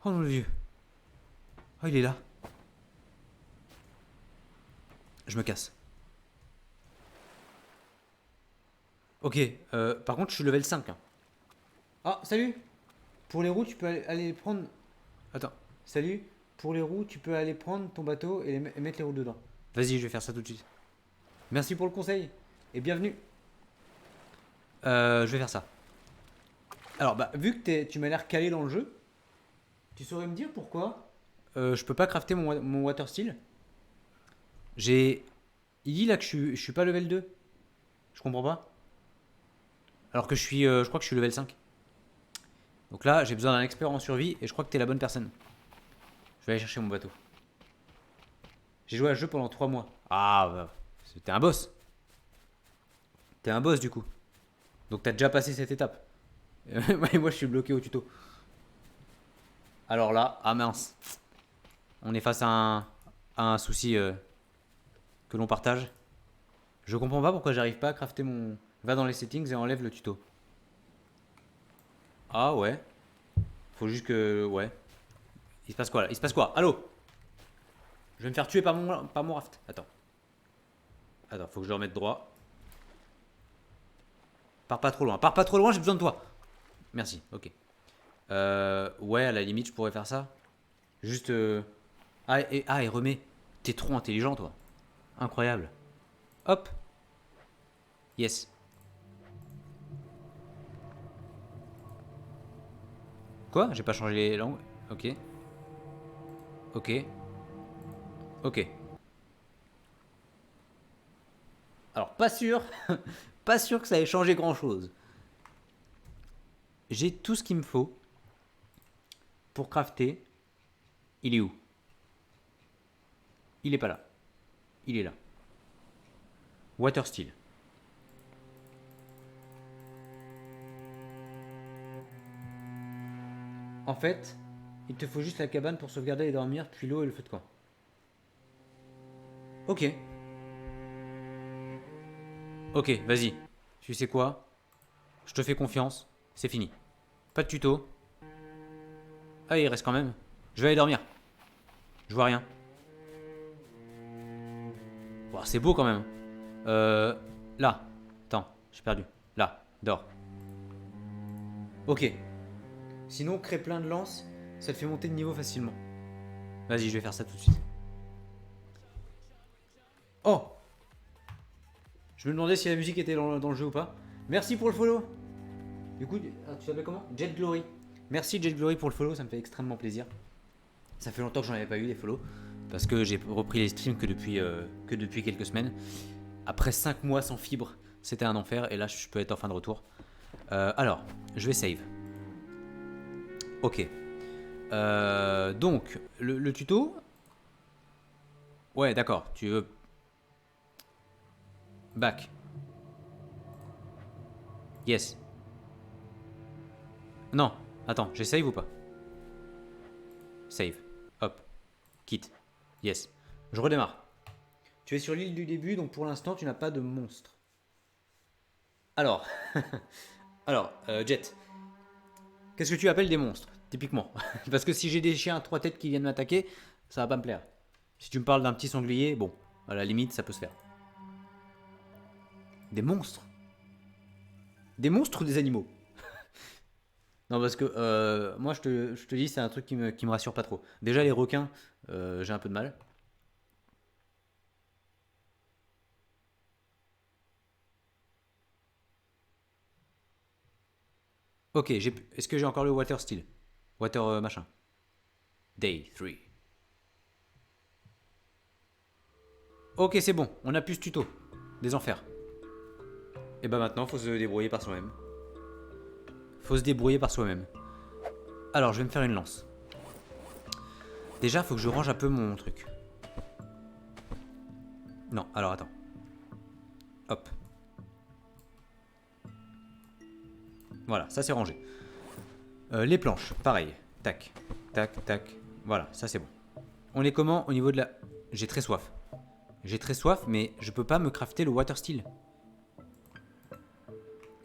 Oh mon dieu. Oh, il est là. Je me casse. Ok, par contre, je suis level 5. Hein. Ah, salut. Pour les roues, tu peux aller prendre... Attends, salut. Pour les roues, tu peux aller prendre ton bateau et mettre les roues dedans. Vas-y, je vais faire ça tout de suite. Merci pour le conseil. Et bienvenue. Je vais faire ça. Alors, bah, vu que tu m'as l'air calé dans le jeu, tu saurais me dire pourquoi je peux pas crafter mon water steel. Il dit là que je suis pas level 2. Je comprends pas. Alors que je crois que je suis level 5. Donc là, j'ai besoin d'un expert en survie et je crois que t'es la bonne personne. Je vais aller chercher mon bateau. J'ai joué à ce jeu pendant 3 mois. Ah, bah, t'es un boss. T'es un boss du coup. Donc t'as déjà passé cette étape. Ouais, moi je suis bloqué au tuto. Alors là, ah mince. On est face à un souci que l'on partage. Je comprends pas pourquoi j'arrive pas à crafter mon... Va dans les settings et enlève le tuto. Ah ouais. Faut juste que... Ouais. Il se passe quoi là? Il se passe quoi? Allô? Je vais me faire tuer par mon raft. Attends. Attends, faut que je le remette droit. Pars pas trop loin. Pars pas trop loin, j'ai besoin de toi. Merci, ok. Ouais, à la limite, je pourrais faire ça. Juste... et remets. T'es trop intelligent, toi. Incroyable. Hop. Yes. Quoi? J'ai pas changé les langues. Ok. Ok. Ok. Alors, pas sûr. Pas sûr que ça ait changé grand chose. J'ai tout ce qu'il me faut pour crafter. Il est où? Il est pas là. Il est là. Water steel. En fait, il te faut juste la cabane pour sauvegarder et dormir, puis l'eau et le feu de camp. Ok. Ok, vas-y. Tu sais quoi? Je te fais confiance. C'est fini. Pas de tuto. Ah, il reste quand même. Je vais aller dormir. Je vois rien. Bon, c'est beau quand même. Là. Attends, j'ai perdu. Là, dors. Ok. Sinon, créer plein de lances, ça te fait monter de niveau facilement. Vas-y, je vais faire ça tout de suite. Oh! Je me demandais si la musique était dans le jeu ou pas. Merci pour le follow. Du coup, tu t'appelles comment? Jet Glory. Merci Jet Glory pour le follow, ça me fait extrêmement plaisir. Ça fait longtemps que j'en avais pas eu des follow. Parce que j'ai repris les streams que depuis quelques semaines. Après 5 mois sans fibre, c'était un enfer. Et là, je peux être en fin de retour. Alors, je vais save. Ok. Donc, le tuto. Ouais, d'accord. Tu veux... Back. Yes. Non. Attends, j'ai save ou pas? Save. Hop. Quitte. Yes. Je redémarre. Tu es sur l'île du début, donc pour l'instant, tu n'as pas de monstre. Alors. Jet. Qu'est-ce que tu appelles des monstres, typiquement? Parce que si j'ai des chiens à 3 têtes qui viennent m'attaquer, ça va pas me plaire. Si tu me parles d'un petit sanglier, bon, à la limite, ça peut se faire. Des monstres? Des monstres ou des animaux? Non, parce que moi, je te dis, c'est un truc qui me rassure pas trop. Déjà, les requins, j'ai un peu de mal. Ok, est-ce que j'ai encore le water steel? Water machin. Day 3. Ok, c'est bon, on a plus ce tuto. Des enfers. Et bah maintenant, faut se débrouiller par soi-même. Faut se débrouiller par soi-même. Alors, je vais me faire une lance. Déjà, faut que je range un peu mon truc. Non, alors attends. Hop. Voilà, ça c'est rangé. Les planches, pareil. Tac, tac, tac. Voilà, ça c'est bon. On est comment au niveau de la... J'ai très soif. J'ai très soif, mais je peux pas me crafter le water steel.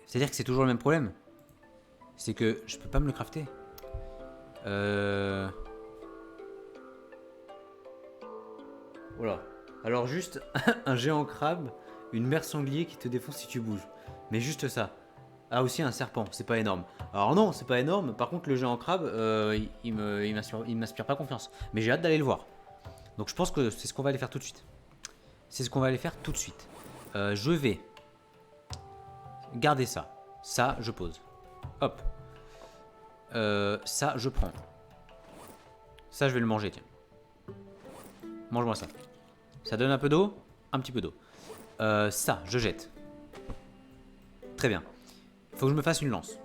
C'est-à-dire que c'est toujours le même problème. C'est que je peux pas me le crafter. Voilà. Alors juste un géant crabe, une mère sanglier qui te défonce si tu bouges. Mais juste ça. Ah aussi un serpent, c'est pas énorme. Alors non, c'est pas énorme. Par contre le géant crabe, il m'inspire pas confiance. Mais j'ai hâte d'aller le voir. Donc je pense que c'est ce qu'on va aller faire tout de suite. C'est ce qu'on va aller faire tout de suite. Je vais garder ça. Ça, je pose. Hop. Ça, je prends. Ça, je vais le manger, tiens. Mange-moi ça. Ça donne un peu d'eau? Un petit peu d'eau. Ça, je jette. Très bien. Il faut que je me fasse une lance.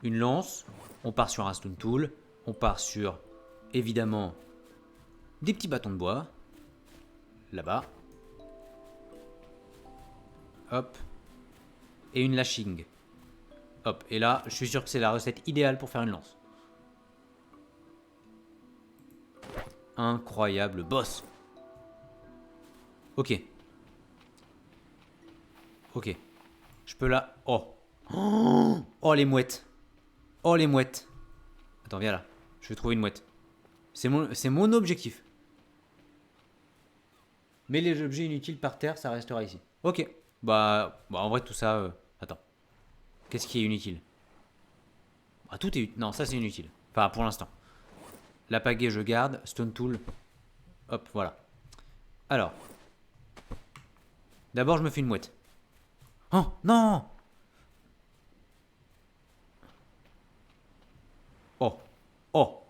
Une lance, on part sur un stone tool. On part sur, évidemment, des petits bâtons de bois. Là-bas. Hop. Et une lashing. Hop. Et là, je suis sûr que c'est la recette idéale pour faire une lance. Incroyable boss. Ok. Ok. Je peux là... Oh. Oh les mouettes. Oh les mouettes. Attends, viens là. Je vais trouver une mouette. C'est mon objectif. Mais les objets inutiles par terre, ça restera ici. Ok. Bah en vrai, tout ça... Attends. Qu'est-ce qui est inutile? Ah, tout est utile. Non, ça c'est inutile. Enfin, pour l'instant. La pagaie, je garde. Stone tool. Hop, voilà. Alors. D'abord, je me fais une mouette. Oh, non! Oh. Oh.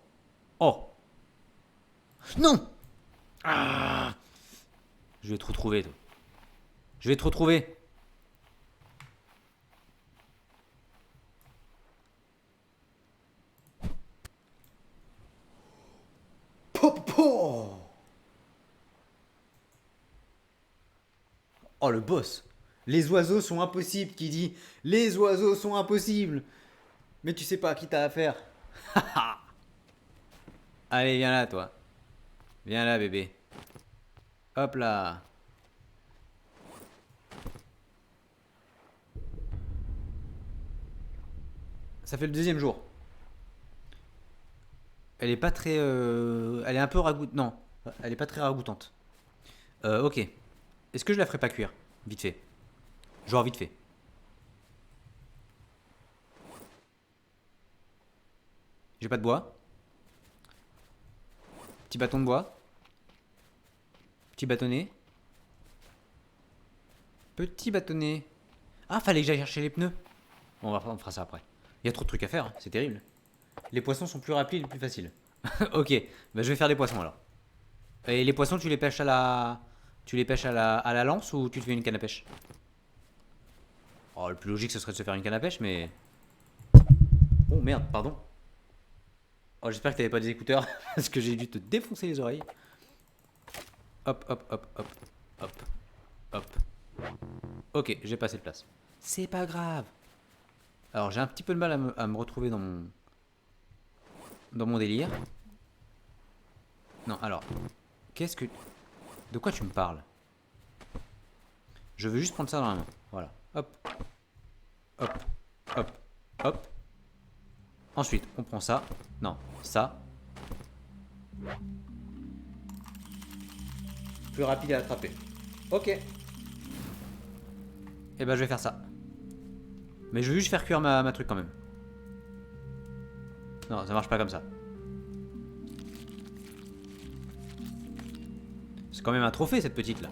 Oh. Non! Ah! Je vais te retrouver, toi. Je vais te retrouver. Oh, oh, le boss. Les oiseaux sont impossibles, qui dit les oiseaux sont impossibles. Mais tu sais pas à qui t'as affaire. Allez, viens là, toi. Viens là, bébé. Hop là. Ça fait le deuxième jour. Elle est pas très. Elle est un peu ragoûtante. Non, elle est pas très ragoûtante. Ok. Est-ce que je la ferai pas cuire? Vite fait. Genre vite fait. J'ai pas de bois. Petit bâton de bois. Petit bâtonnet. Petit bâtonnet. Ah, fallait que j'aille chercher les pneus. Bon, on fera ça après. Il y a trop de trucs à faire, hein, c'est terrible. Les poissons sont plus rapides et plus faciles. Ok, bah je vais faire des poissons alors. Et les poissons, tu les pêches à la. Tu les pêches à la lance ou tu te fais une canne à pêche? Oh, le plus logique ce serait de se faire une canne à pêche, mais. Oh merde, pardon. Oh, j'espère que t'avais pas des écouteurs parce que j'ai dû te défoncer les oreilles. Hop, hop, hop, hop, hop, hop. Ok, j'ai pas assez de place. C'est pas grave. Alors j'ai un petit peu de mal à me retrouver dans mon délire. Non, alors, qu'est-ce que... De quoi tu me parles? Je veux juste prendre ça dans la main. Voilà. Hop. Hop. Hop. Hop. Ensuite, on prend ça. Non, ça. Plus rapide à attraper. Ok. Et ben je vais faire ça. Mais je veux juste faire cuire ma truc quand même. Non, ça marche pas comme ça. C'est quand même un trophée cette petite là.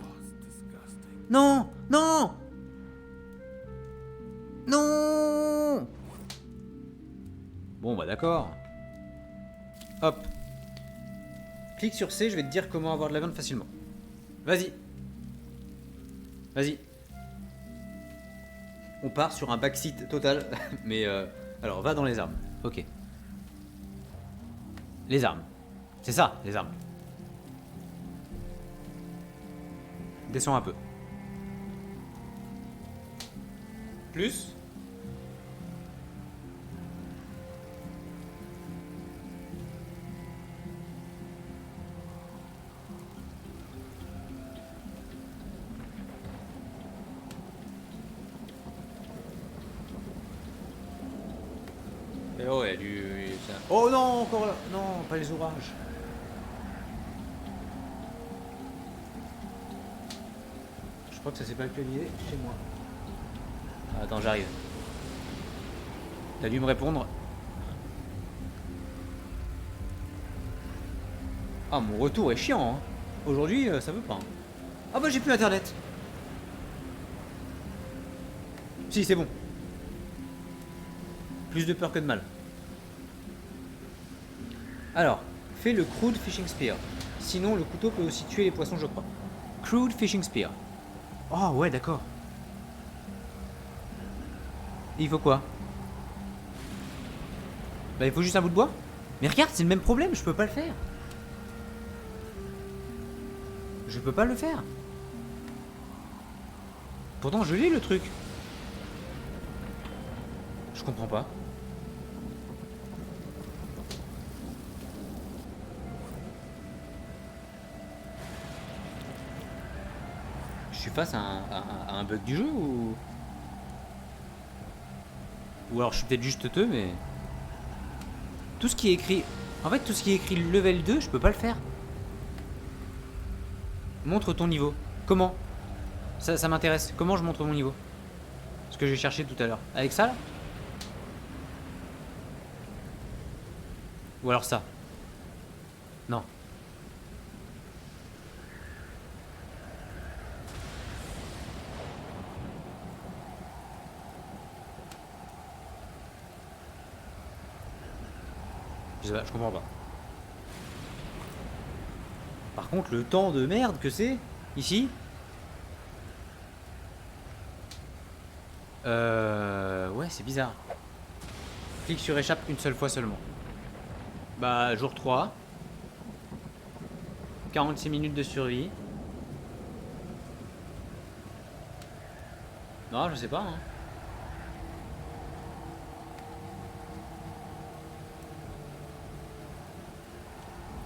Non! Non! Non! Bon bah d'accord. Hop. Clique sur C, je vais te dire comment avoir de la viande facilement. Vas-y. Vas-y. On part sur un backseat total. Mais alors va dans les armes. Ok. Les armes. C'est ça, les armes. Descends un peu. Plus. Et oh, il y a du... Oh non, encore là. Non, pas les orages. Je crois que ça s'est pas actualisé chez moi. Attends, j'arrive. T'as dû me répondre. Ah, mon retour est chiant, hein. Aujourd'hui, ça veut pas. Hein. Ah bah j'ai plus internet. Si, c'est bon. Plus de peur que de mal. Alors, fais le crude fishing spear. Sinon, le couteau peut aussi tuer les poissons, je crois. Crude fishing spear. Oh ouais, d'accord. Et il faut quoi? Bah il faut juste un bout de bois. Mais regarde, c'est le même problème, je peux pas le faire. Je peux pas le faire. Pourtant je l'ai le truc. Je comprends pas. Je suis face à un bug du jeu ou... Ou alors je suis peut-être juste teuteux mais... Tout ce qui est écrit... En fait tout ce qui est écrit level 2 je peux pas le faire. Montre ton niveau. Comment? Ça m'intéresse. Comment je montre mon niveau? Ce que j'ai cherché tout à l'heure. Avec ça là? Ou alors ça? Non. Je sais pas, je comprends pas. Par contre, le temps de merde que c'est, ici. Ouais, c'est bizarre. Clique sur échappe une seule fois seulement. Bah, jour 3. 46 minutes de survie. Non, je sais pas. Hein.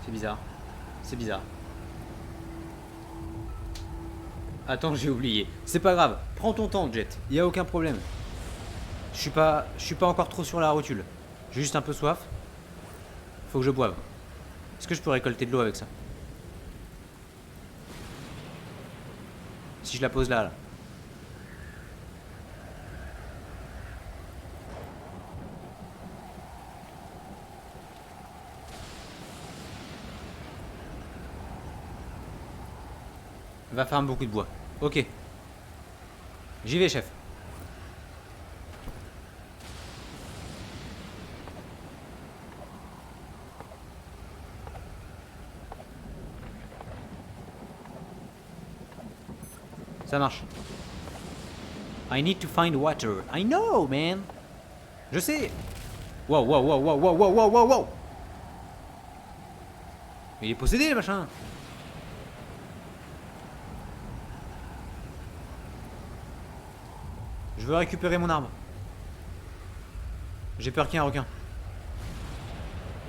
C'est bizarre. C'est bizarre. Attends, j'ai oublié. C'est pas grave. Prends ton temps, Jet. Y a aucun problème. Je suis pas encore trop sur la rotule. J'ai juste un peu soif. Faut que je boive. Est-ce que je peux récolter de l'eau avec ça? Si je la pose là, là. Va faire beaucoup de bois. Ok. J'y vais, chef. Ça marche. I need to find water. I know, man. Je sais. Wow, wow, wow, wow, wow, wow, wow, wow, wow. Il est possédé, le machin. veux récupérer mon arbre. J'ai peur qu'il y ait un requin.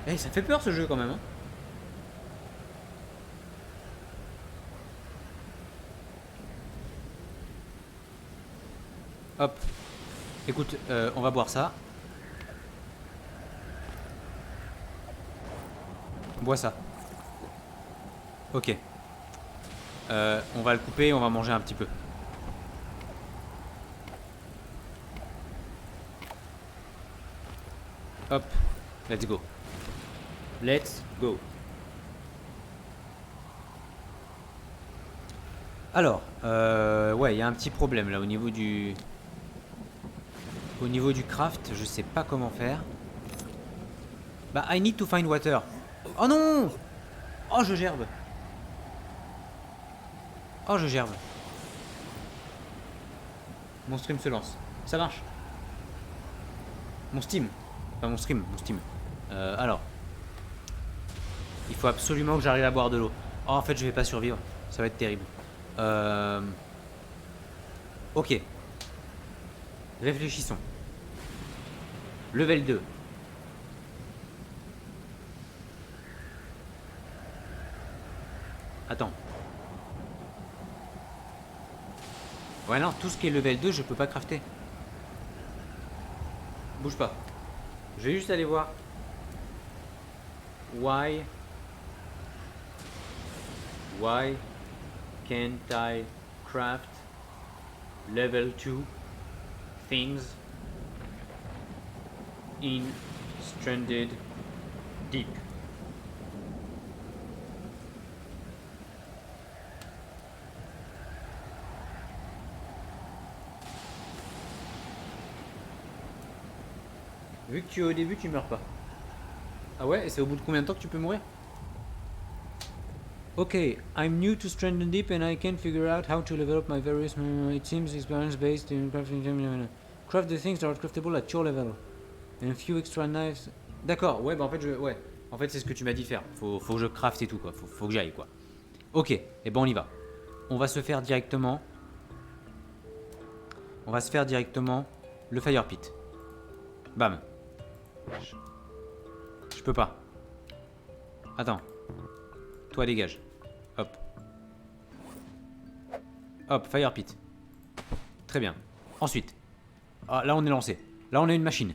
Eh, ça fait peur ce jeu quand même. Hein. Hop. Écoute, on va boire ça. On boit ça. Ok. On va le couper et on va manger un petit peu. Hop. Let's go. Let's go. Alors, ouais, il y a un petit problème là au niveau du... Au niveau du craft, je sais pas comment faire. Bah, I need to find water. Oh non! Oh, je gerbe. Oh, je gerbe. Mon stream se lance. Ça marche. Mon Steam. Pas mon stream, mon Steam. Alors. Il faut absolument que j'arrive à boire de l'eau. Oh, en fait, je vais pas survivre. Ça va être terrible. Ok. Réfléchissons. Level 2. Attends. Ouais, non, tout ce qui est level 2, je peux pas crafter. Bouge pas. Je vais juste aller voir. Why can't I craft level 2 things in Stranded Deep? Vu que tu es au début, tu meurs pas. Ah ouais, et c'est au bout de combien de temps que tu peux mourir? Okay, I'm new to Stranded Deep and I can't figure out how to level up my various... It seems experience based in crafting... Craft the things that are craftable at your level. And a few extra knives... D'accord, ouais, bah en fait, ouais. En fait, c'est ce que tu m'as dit faire. Faut que je craft et tout, quoi. Faut que j'aille, quoi. Ok, et ben on y va. On va se faire directement... le fire pit. Bam. Je peux pas. Attends. Toi, dégage. Hop. Hop, fire pit. Très bien. Ensuite. Ah, là, on est lancé. Là, on a une machine.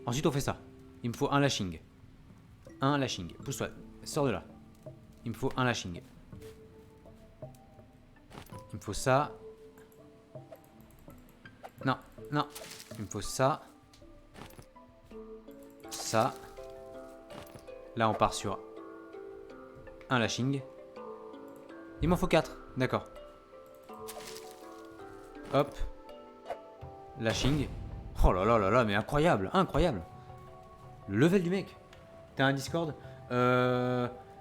Ensuite, on fait ça. Il me faut un lashing. Un lashing. Pousse-toi. Sors de là. Il me faut un lashing. Il me faut ça. Non, non. Il me faut ça. Ça. Là, on part sur un lashing. Il m'en faut 4. D'accord. Hop. Lashing. Oh là là là là, mais incroyable, incroyable. Le level du mec. T'as un Discord?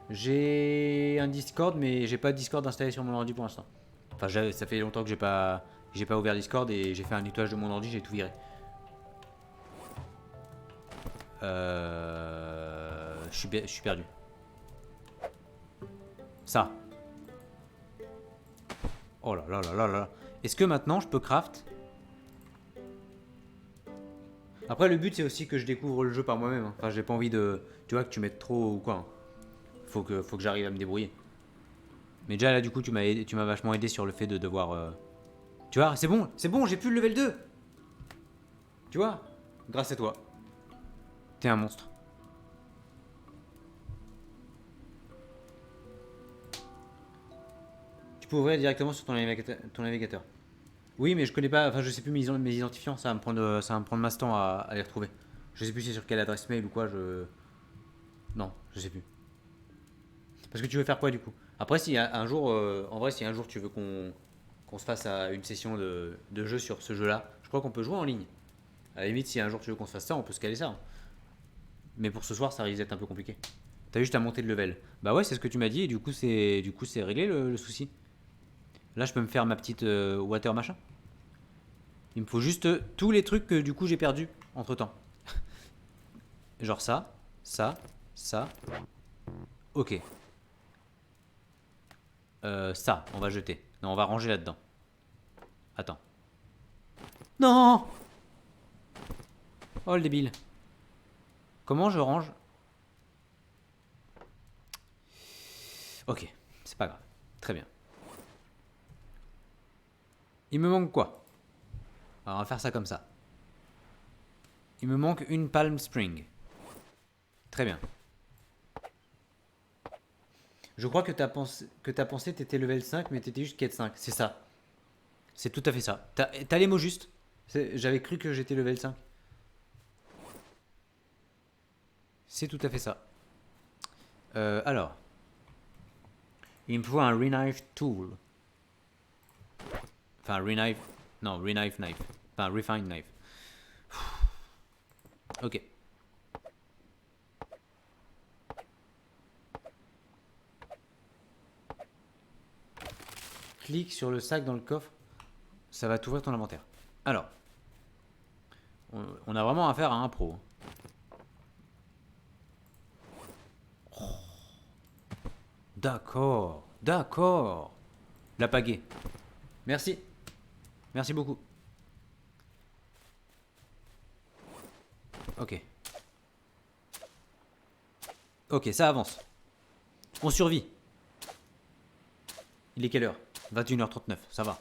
J'ai un Discord, mais j'ai pas de Discord installé sur mon ordi pour l'instant. Enfin, ça fait longtemps que j'ai pas ouvert Discord et j'ai fait un nettoyage de mon ordi, j'ai tout viré. Je suis perdu. Ça. Oh là là là là là. Est-ce que maintenant je peux craft? Après, le but c'est aussi que je découvre le jeu par moi-même. Hein. Enfin, j'ai pas envie de. Tu vois, que tu mettes trop ou quoi. Hein. Faut que j'arrive à me débrouiller. Mais déjà là, du coup, tu m'as vachement aidé sur le fait de devoir. Tu vois, c'est bon, j'ai plus le level 2. Tu vois, grâce à toi. T'es un monstre. Tu peux ouvrir directement sur ton navigateur. Oui, mais je connais pas, enfin je sais plus mes identifiants, ça va me prendre masse temps à les retrouver. Je sais plus c'est sur quelle adresse mail ou quoi, Non, je sais plus. Parce que tu veux faire quoi du coup? Après, si un jour, en vrai, si un jour tu veux qu'on se fasse à une session de jeu sur ce jeu-là, je crois qu'on peut jouer en ligne. À la limite, si un jour tu veux qu'on se fasse ça, on peut se caler ça. Hein. Mais pour ce soir, ça risque d'être un peu compliqué. T'as juste à monter de level. Bah ouais, c'est ce que tu m'as dit, et du coup, c'est réglé le souci. Là, je peux me faire ma petite water machin. Il me faut juste tous les trucs que du coup j'ai perdu entre temps. Genre ça, ça, ça. Ok. Ça, on va jeter. Non, on va ranger là-dedans. Attends. Non. Oh le débile. Comment je range? Ok, c'est pas grave. Très bien. Il me manque quoi? Alors, on va faire ça comme ça. Il me manque une Palm Spring. Très bien. Je crois que t'as pensé t'étais level 5, mais t'étais juste quête 5. C'est ça. C'est tout à fait ça. T'as les mots justes. J'avais cru que j'étais level 5. C'est tout à fait ça. Alors. Il me faut un Reknife Tool. Enfin, Reknife. Non, Reknife Knife. Enfin, Refined Knife. Ok. Clique sur le sac dans le coffre. Ça va t'ouvrir ton inventaire. Alors. On a vraiment affaire à un pro. D'accord. D'accord. La pagaie. Merci. Merci beaucoup. Ok. Ok, ça avance. On survit. Il est quelle heure? 21h39, ça va.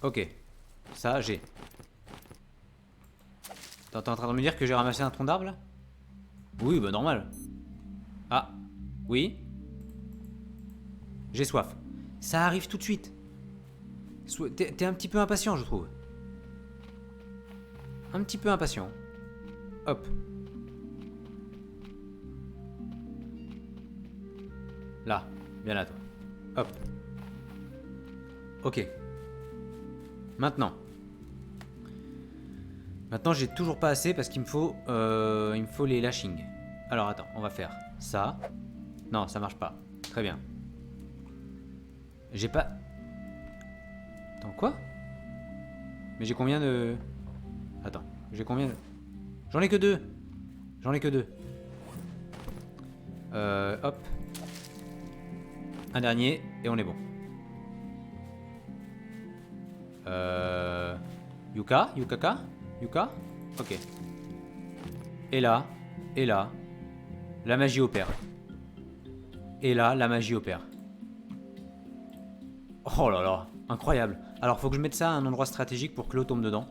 Ok. Ça, j'ai. T'es en train de me dire que j'ai ramassé un tronc d'arbre là? Oui, bah normal. Ah. Oui. J'ai soif. Ça arrive tout de suite. T'es un petit peu impatient, je trouve. Un petit peu impatient. Hop. Là. Bien là, toi. Hop. Ok. Maintenant. Maintenant, j'ai toujours pas assez parce qu'il me faut les lashings. Alors, attends. On va faire ça. Non, ça marche pas. Très bien. J'ai pas... Attends, quoi? Mais j'ai combien de... Attends. J'ai combien de... J'en ai que deux. J'en ai que deux. Hop. Un dernier et on est bon. Yuka? Yukaka? Yuka? Ok. Et là, la magie opère. Et là, la magie opère. Oh là là, incroyable. Alors, faut que je mette ça à un endroit stratégique pour que l'eau tombe dedans.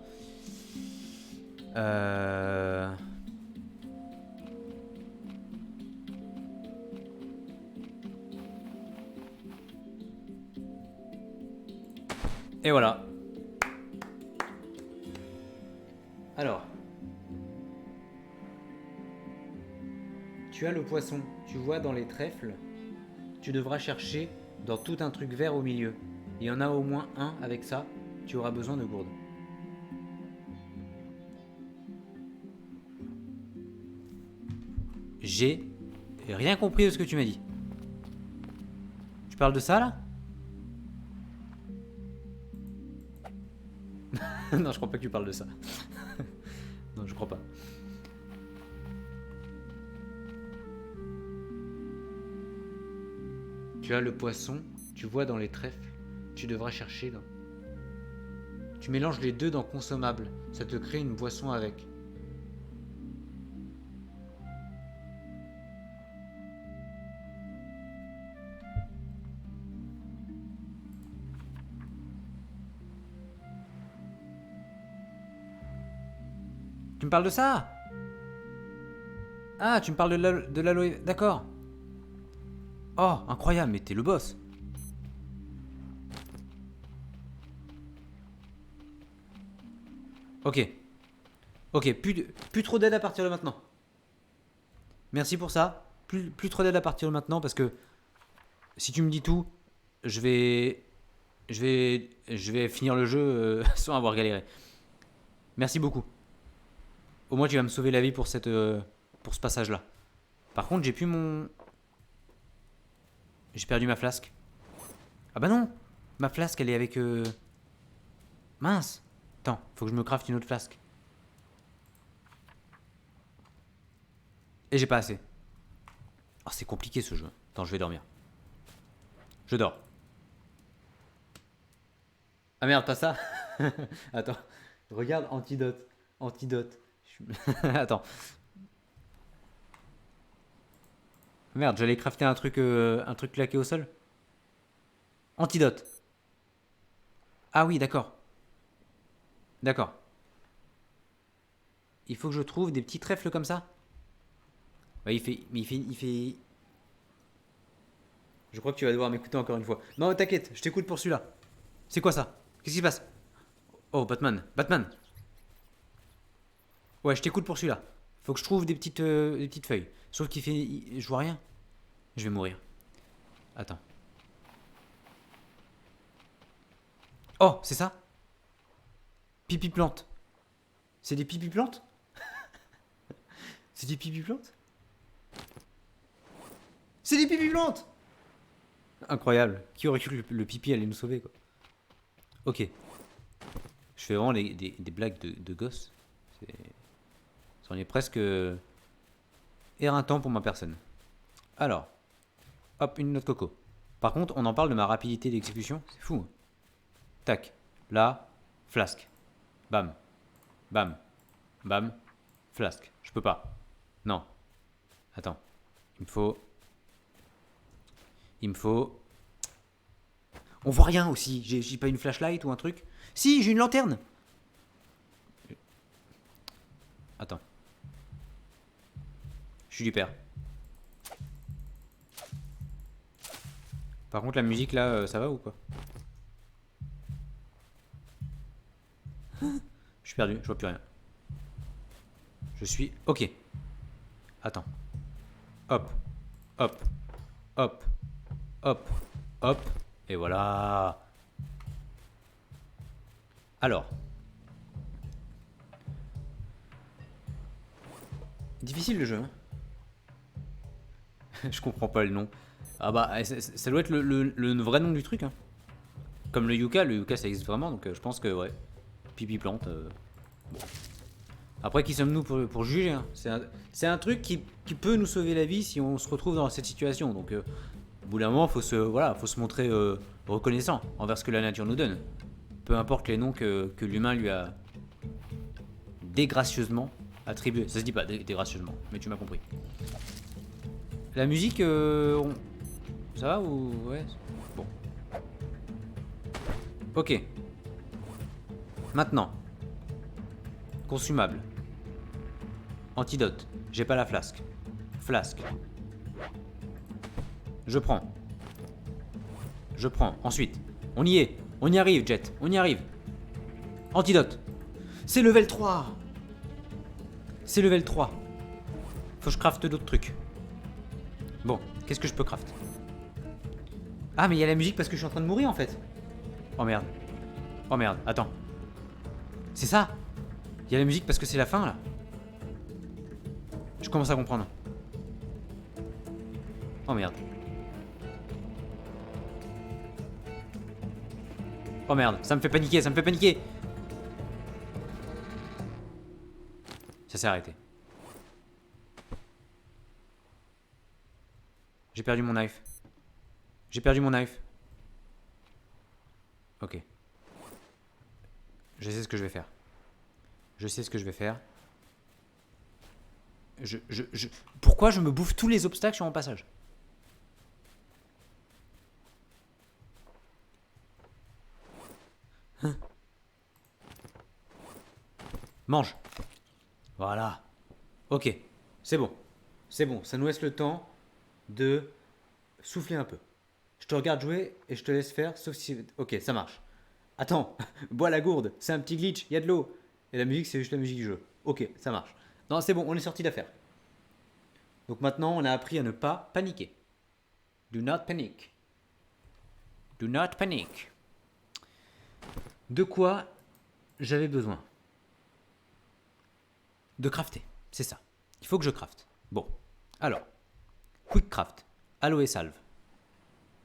Et voilà. Alors. Tu as le poisson. Tu vois dans les trèfles. Tu devras chercher dans tout un truc vert au milieu. Il y en a au moins un avec ça. Tu auras besoin de gourdes. J'ai rien compris de ce que tu m'as dit. Tu parles de ça là? Non, je crois pas que tu parles de ça. Non, je crois pas. Tu as le poisson, tu vois dans les trèfles, tu devras chercher dans... Tu mélanges les deux dans consommable, ça te crée une boisson avec. Tu me parles de ça? Ah, tu me parles de l'aloe... D'accord. Oh, incroyable, mais t'es le boss. Ok. Ok, plus trop d'aide à partir de maintenant. Merci pour ça. Plus trop d'aide à partir de maintenant parce que si tu me dis tout, je vais... Je vais finir le jeu sans avoir galéré. Merci beaucoup. Au moins tu vas me sauver la vie pour pour ce passage-là. Par contre, j'ai plus mon... J'ai perdu ma flasque. Ah bah non. Ma flasque, elle est avec... Mince. Attends, faut que je me crafte une autre flasque. Et j'ai pas assez. Oh, c'est compliqué ce jeu. Attends, je vais dormir. Je dors. Ah merde, pas ça. Attends. Regarde, antidote. Antidote. Attends. Merde, j'allais crafter un truc claqué au sol. Antidote. Ah oui, d'accord. D'accord. Il faut que je trouve des petits trèfles comme ça. Bah, il fait. Je crois que tu vas devoir m'écouter encore une fois. Non, t'inquiète, je t'écoute pour celui-là. C'est quoi ça? Qu'est-ce qui se passe? Oh, Batman. Batman. Ouais, je t'écoute pour celui-là. Faut que je trouve des petites feuilles. Sauf qu'il fait. Je vois rien. Je vais mourir. Attends. Oh, c'est ça? Pipi plante. C'est des pipi plantes? C'est des pipi plantes? C'est des pipi plantes! Incroyable. Qui aurait cru que le pipi allait nous sauver, quoi. Ok. Je fais vraiment des blagues de gosse. C'en est presque éreintant pour ma personne. Alors, hop, une note coco. Par contre, on en parle de ma rapidité d'exécution. C'est fou. Tac. Là, flasque. Bam. Bam. Bam. Flasque. Je peux pas. Non. Attends. Il me faut. Il me faut. On voit rien aussi. J'ai pas une flashlight ou un truc. Si, j'ai une lanterne. Attends. Je suis du père. Par contre, la musique là, ça va ou quoi? Je suis perdu, je vois plus rien. Je suis. Ok. Attends. Hop. Hop. Hop. Hop. Hop. Et voilà. Alors. Difficile le jeu, hein. Je comprends pas le nom. Ah bah, ça doit être le vrai nom du truc, hein. Comme le Yuka ça existe vraiment, donc je pense que ouais. Pipi plante. Bon. Après, qui sommes-nous pour juger, hein? C'est un truc qui peut nous sauver la vie si on se retrouve dans cette situation. Donc, au bout d'un moment, faut se montrer reconnaissant envers ce que la nature nous donne. Peu importe les noms que l'humain lui a dégracieusement attribués. Ça se dit pas dégracieusement, mais tu m'as compris. La musique, ça va ou ouais? Bon. Ok. Maintenant. Consumable. Antidote. J'ai pas la flasque. Flasque. Je prends. Je prends. Ensuite. On y est. On y arrive, Jet. On y arrive. Antidote. C'est level 3. C'est level 3. Faut que je crafte d'autres trucs. Bon, qu'est-ce que je peux craft? Ah, mais il y a la musique parce que je suis en train de mourir en fait. Oh merde. Oh merde, attends. C'est ça? Il y a la musique parce que c'est la fin là. Je commence à comprendre. Oh merde. Oh merde, ça me fait paniquer, ça me fait paniquer. Ça s'est arrêté. J'ai perdu mon knife. J'ai perdu mon knife. Ok. Je sais ce que je vais faire. Je sais ce que je vais faire. Pourquoi je me bouffe tous les obstacles sur mon passage? Hein? Mange. Voilà. Ok. C'est bon. C'est bon. Ça nous laisse le temps de souffler un peu. Je te regarde jouer et je te laisse faire, sauf si... Ok, ça marche. Attends, bois la gourde, c'est un petit glitch, il y a de l'eau. Et la musique, c'est juste la musique du jeu. Ok, ça marche. Non, c'est bon, on est sorti d'affaire. Donc maintenant, on a appris à ne pas paniquer. Do not panic. Do not panic. De quoi j'avais besoin? De crafter, c'est ça. Il faut que je crafte. Bon, alors, quick craft, aloe salve.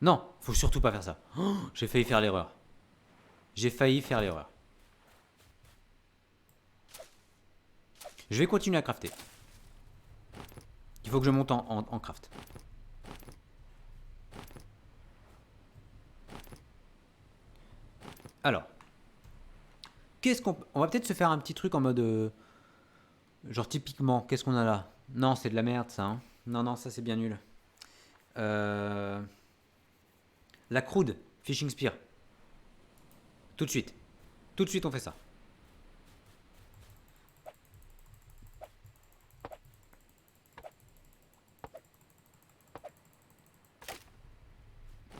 Non, faut surtout pas faire ça. Oh, j'ai failli faire l'erreur. J'ai failli faire l'erreur. Je vais continuer à crafter. Il faut que je monte en craft. Alors, Qu'est-ce qu'on... On va peut-être se faire un petit truc en mode... genre typiquement, qu'est-ce qu'on a là? Non, c'est de la merde ça. Hein. Non, non, ça c'est bien nul. La crude, fishing spear. Tout de suite. Tout de suite on fait ça.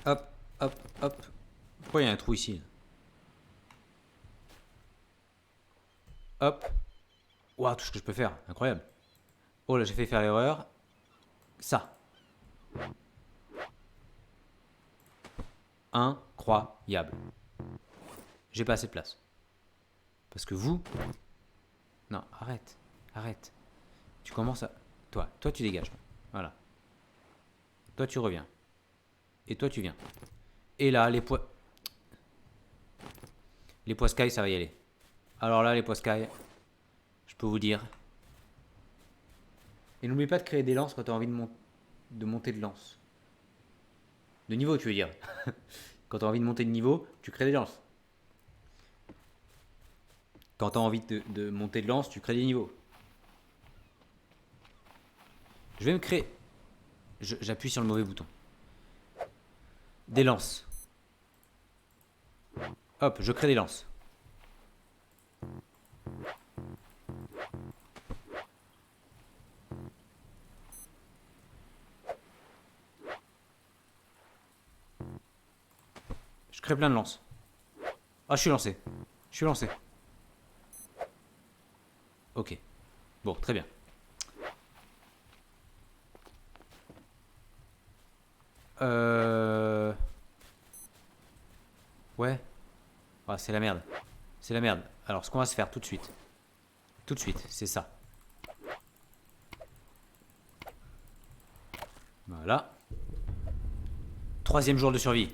Hop, hop, hop. Pourquoi il y a un trou ici? Hop. Waouh, tout ce que je peux faire. Incroyable. Oh là, j'ai fait faire l'erreur. Ça. Incroyable. J'ai pas assez de place. Parce que vous... Non, arrête. Arrête. Tu commences à... Toi tu dégages. Voilà. Toi tu reviens. Et toi tu viens. Et là, les poiscailles, ça va y aller. Alors là, les poiscailles, je peux vous dire. Et n'oublie pas de créer des lances quand tu as envie de monter de lance. De niveau, tu veux dire. Quand tu as envie de monter de niveau, tu crées des lances. Quand tu as envie de monter de lance, tu crées des niveaux. Je vais me créer... J'appuie sur le mauvais bouton. Des lances. Hop, je crée des lances. Je crée plein de lances. Ah, je suis lancé. Je suis lancé. Ok. Bon, très bien. Ouais. Ah, c'est la merde. C'est la merde. Alors, ce qu'on va se faire tout de suite. Tout de suite, c'est ça. Voilà. 3e jour de survie.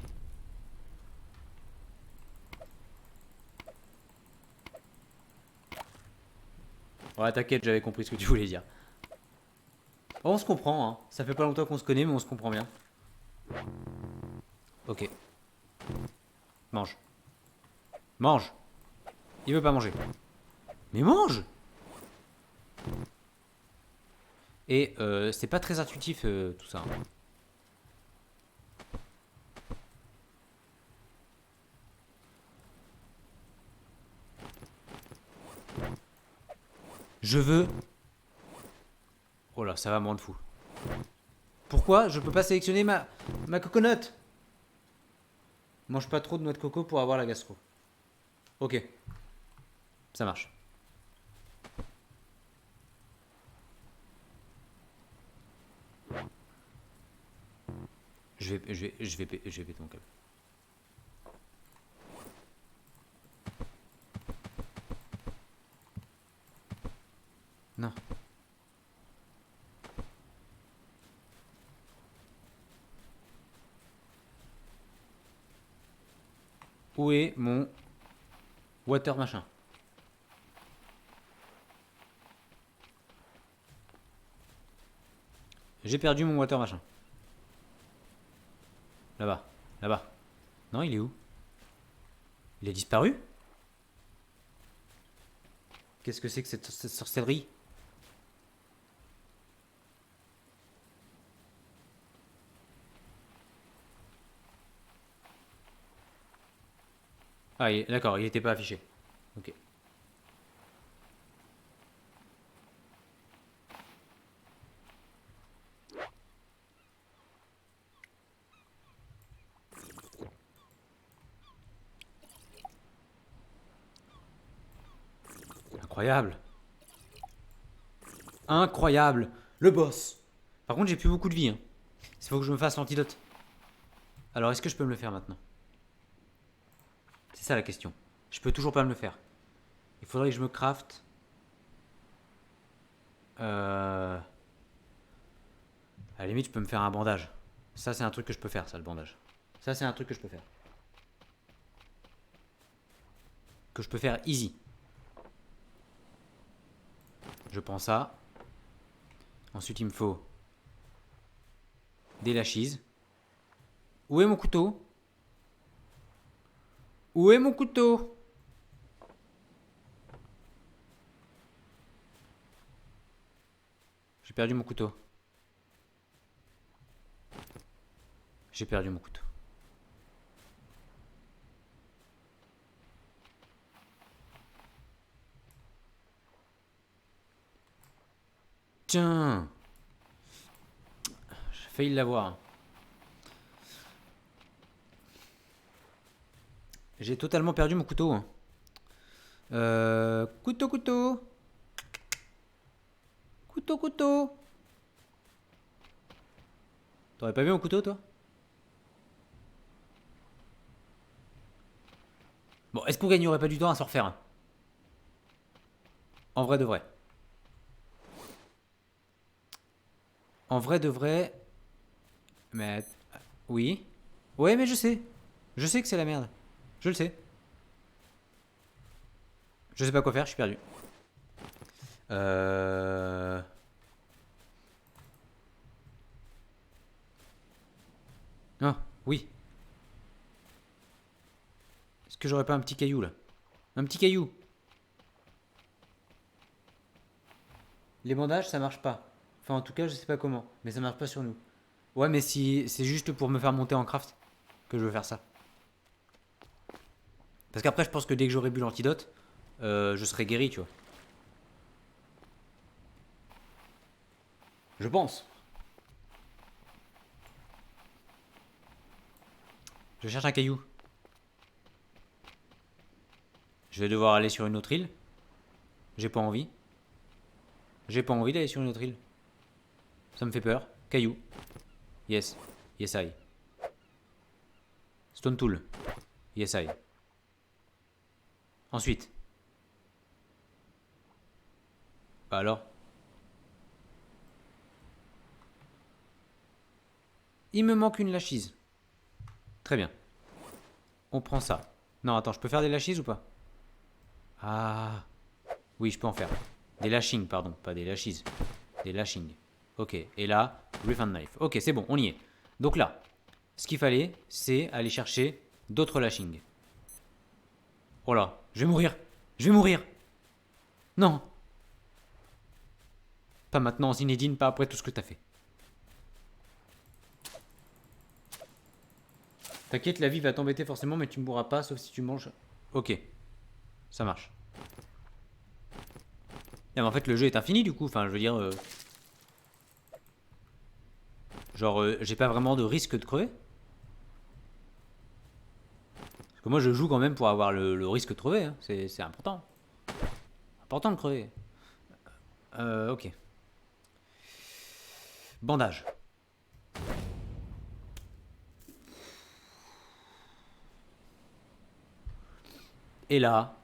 Ouais, t'inquiète, j'avais compris ce que tu voulais dire. Oh, on se comprend, hein. Ça fait pas longtemps qu'on se connaît, mais on se comprend bien. Ok. Mange. Mange. Il veut pas manger. Mais mange. Et c'est pas très intuitif tout ça. Hein. Je veux... Oh là, ça va me rendre fou. Pourquoi je peux pas sélectionner ma coconut? Mange pas trop de noix de coco pour avoir la gastro. Ok. Ça marche. Je vais péter mon câble. Non. Où est mon water machin? J'ai perdu mon water machin. Là-bas. Là-bas. Non, il est où? Il a disparu? Qu'est-ce que c'est que cette sorcellerie? Ah, d'accord, il était pas affiché. Ok. Incroyable. Incroyable. Le boss. Par contre, j'ai plus beaucoup de vie. Hein. Il faut que je me fasse l'antidote. Alors, est-ce que je peux me le faire maintenant? C'est ça la question. Je peux toujours pas me le faire. Il faudrait que je me crafte. À la limite, je peux me faire un bandage. Ça, c'est un truc que je peux faire, ça, le bandage. Ça, c'est un truc que je peux faire. Que je peux faire easy. Je prends ça. Ensuite, il me faut des lachises. Où est mon couteau? Où est mon couteau? J'ai perdu mon couteau. J'ai perdu mon couteau. Tiens. J'ai failli l'avoir. J'ai totalement perdu mon couteau. Couteau, couteau. Couteau, couteau. T'aurais pas vu mon couteau, toi? Bon, est-ce qu'on gagnerait pas du temps à s'en refaire un? En vrai de vrai. En vrai de vrai. Mais. Oui. Ouais, mais je sais. Je sais que c'est la merde. Je le sais. Je sais pas quoi faire, je suis perdu. Ah, oui. Est-ce que j'aurais pas un petit caillou là? Un petit caillou. Les bandages, ça marche pas. Enfin, en tout cas, je sais pas comment. Mais ça marche pas sur nous. Ouais, mais si c'est juste pour me faire monter en craft que je veux faire ça. Parce qu'après, je pense que dès que j'aurai bu l'antidote, je serai guéri, tu vois. Je pense. Je cherche un caillou. Je vais devoir aller sur une autre île. J'ai pas envie. J'ai pas envie d'aller sur une autre île. Ça me fait peur. Caillou. Yes. Yes, I. Stone tool. Yes, I. Ensuite. Bah alors. Il me manque une lachise. Très bien. On prend ça. Non, attends, je peux faire des lachises ou pas? Ah. Oui, je peux en faire. Des lashings, pardon. Pas des lachises. Des lashings. Ok. Et là, Rift and Knife. Ok, c'est bon, on y est. Donc là, ce qu'il fallait, c'est aller chercher d'autres lashings. Oh là, je vais mourir. Je vais mourir. Non. Pas maintenant, Zinedine, pas après tout ce que t'as fait. T'inquiète, la vie va t'embêter forcément, mais tu ne mourras pas, sauf si tu manges. Ok. Ça marche. Ah, mais en fait, le jeu est infini du coup. Enfin, je veux dire. Genre, j'ai pas vraiment de risque de crever. Parce que moi, je joue quand même pour avoir le risque de crever. Hein. C'est important. Important de crever. Ok. Bandage. Et là.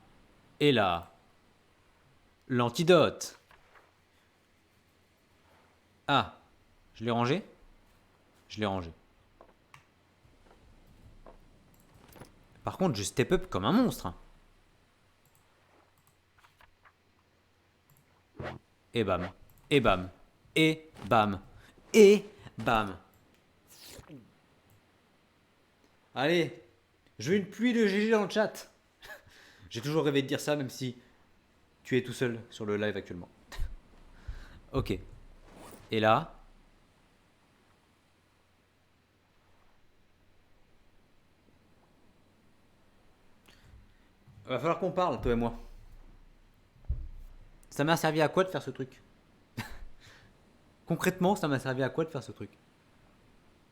Et là. L'antidote. Ah. Je l'ai rangé? Je l'ai rangé. Par contre, je step up comme un monstre. Et bam. Et bam. Et bam. Et bam. Allez. Je veux une pluie de GG dans le chat. J'ai toujours rêvé de dire ça, même si tu es tout seul sur le live actuellement. Ok. Et là. Va falloir qu'on parle, toi et moi. Ça m'a servi à quoi de faire ce truc? Concrètement, ça m'a servi à quoi de faire ce truc?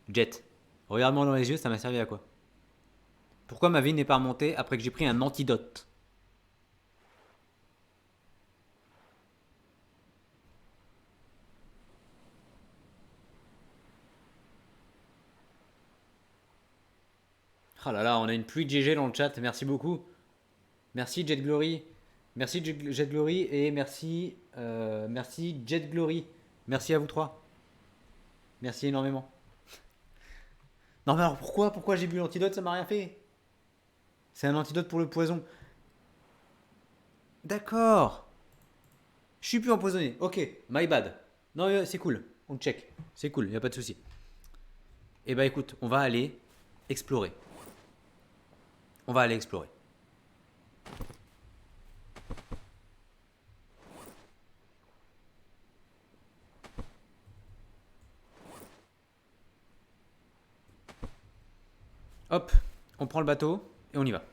Jet. Regarde-moi dans les yeux, ça m'a servi à quoi? Pourquoi ma vie n'est pas remontée après que j'ai pris un antidote? Ah là là, on a une pluie de GG dans le chat, merci beaucoup. Merci Jet Glory. Merci Jet Glory et merci, merci Jet Glory. Merci à vous trois. Merci énormément. Non mais alors pourquoi j'ai bu l'antidote, ça m'a rien fait? C'est un antidote pour le poison. D'accord. Je suis plus empoisonné. Ok, my bad. Non, c'est cool. On check. C'est cool, y a pas de souci. Eh bah écoute, on va aller explorer. On va aller explorer. Hop, on prend le bateau et on y va.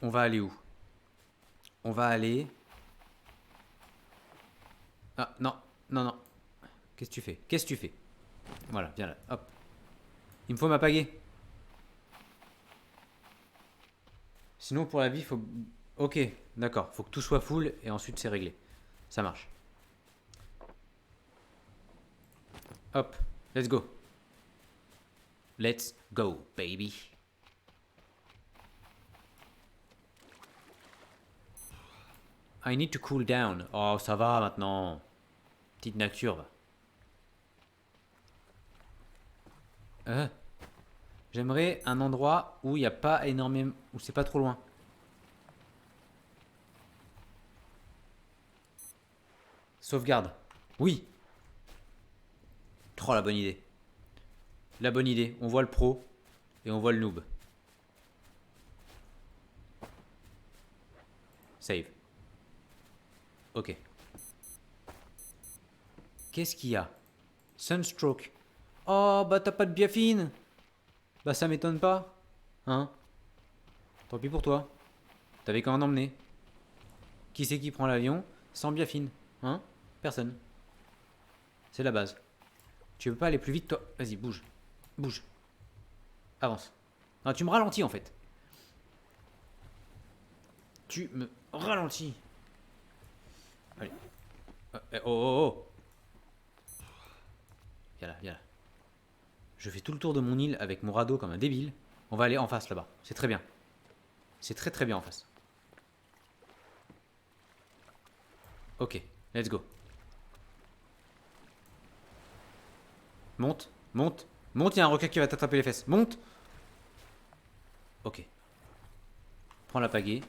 On va aller où? On va aller... Ah, non, non, non. Qu'est-ce que tu fais? Qu'est-ce que tu fais? Voilà, viens là, hop. Il me faut ma pagaie. Sinon, pour la vie, il faut... Ok, d'accord. Faut que tout soit full et ensuite c'est réglé. Ça marche. Hop, let's go. Let's go, baby. I need to cool down. Oh, ça va maintenant. Petite nature, va. J'aimerais un endroit où il n'y a pas énormément... où c'est pas trop loin. Sauvegarde. Oui. Oh, la bonne idée. La bonne idée. On voit le pro et on voit le noob. Save. Ok. Qu'est-ce qu'il y a? Sunstroke. Oh, bah t'as pas de biafine. Bah ça m'étonne pas. Hein? Tant pis pour toi. T'avais qu'à en emmener. Qui c'est qui prend l'avion sans biafine? Hein? Personne. C'est la base. Tu veux pas aller plus vite, toi? Vas-y, bouge. Bouge. Avance. Non, tu me ralentis en fait. Tu me ralentis. Allez. Oh, oh, oh. Viens là, viens là. Je fais tout le tour de mon île avec mon radeau comme un débile. On va aller en face là-bas. C'est très bien. C'est très très bien en face. Ok, let's go. Monte, monte, monte, il y a un requin qui va t'attraper les fesses. Monte. Ok. Prends la pagaie.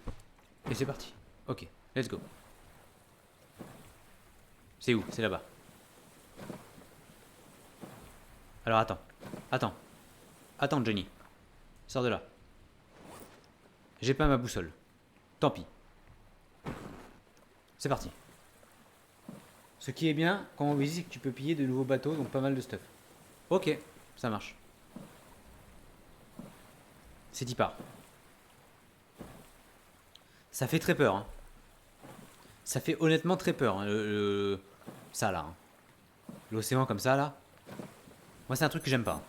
Et c'est parti. Ok, let's go. C'est où? C'est là-bas. Alors attends. Attends. Attends, Johnny. Sors de là. J'ai pas ma boussole. Tant pis. C'est parti. Ce qui est bien quand on visite, c'est que tu peux piller de nouveaux bateaux, donc pas mal de stuff. Ok, ça marche. C'est y part. Ça fait très peur. Hein. Ça fait honnêtement très peur. Hein, ça là. Hein. L'océan comme ça là. Moi c'est un truc que j'aime pas.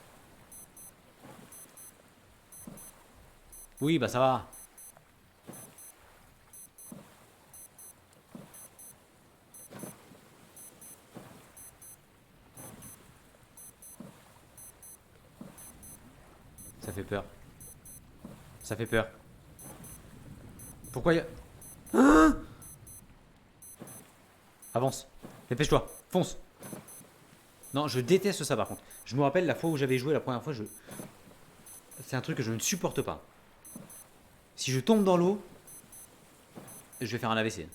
Oui, bah ça va. Ça fait peur. Ça fait peur. Pourquoi y a... Ah, avance. Dépêche-toi. Fonce. Non, je déteste ça par contre. Je me rappelle la fois où j'avais joué la première fois, c'est un truc que je ne supporte pas. Si je tombe dans l'eau, je vais faire un AVC.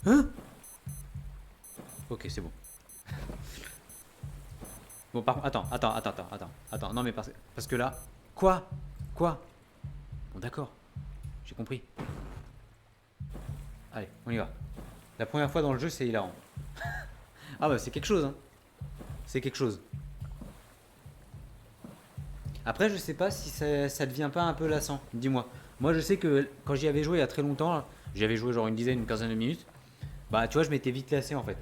Hein? Ok, c'est bon. Bon, par contre, attends. Non, mais parce que là... Quoi? Quoi? Bon, d'accord. J'ai compris. Allez, on y va. La première fois dans le jeu, c'est hilarant. Ah bah, c'est quelque chose, hein. C'est quelque chose. Après, je sais pas si ça devient pas un peu lassant. Dis-moi. Moi, je sais que quand j'y avais joué il y a très longtemps, j'y avais joué genre une dizaine, une quinzaine de minutes. Bah, tu vois, je m'étais vite lassé en fait.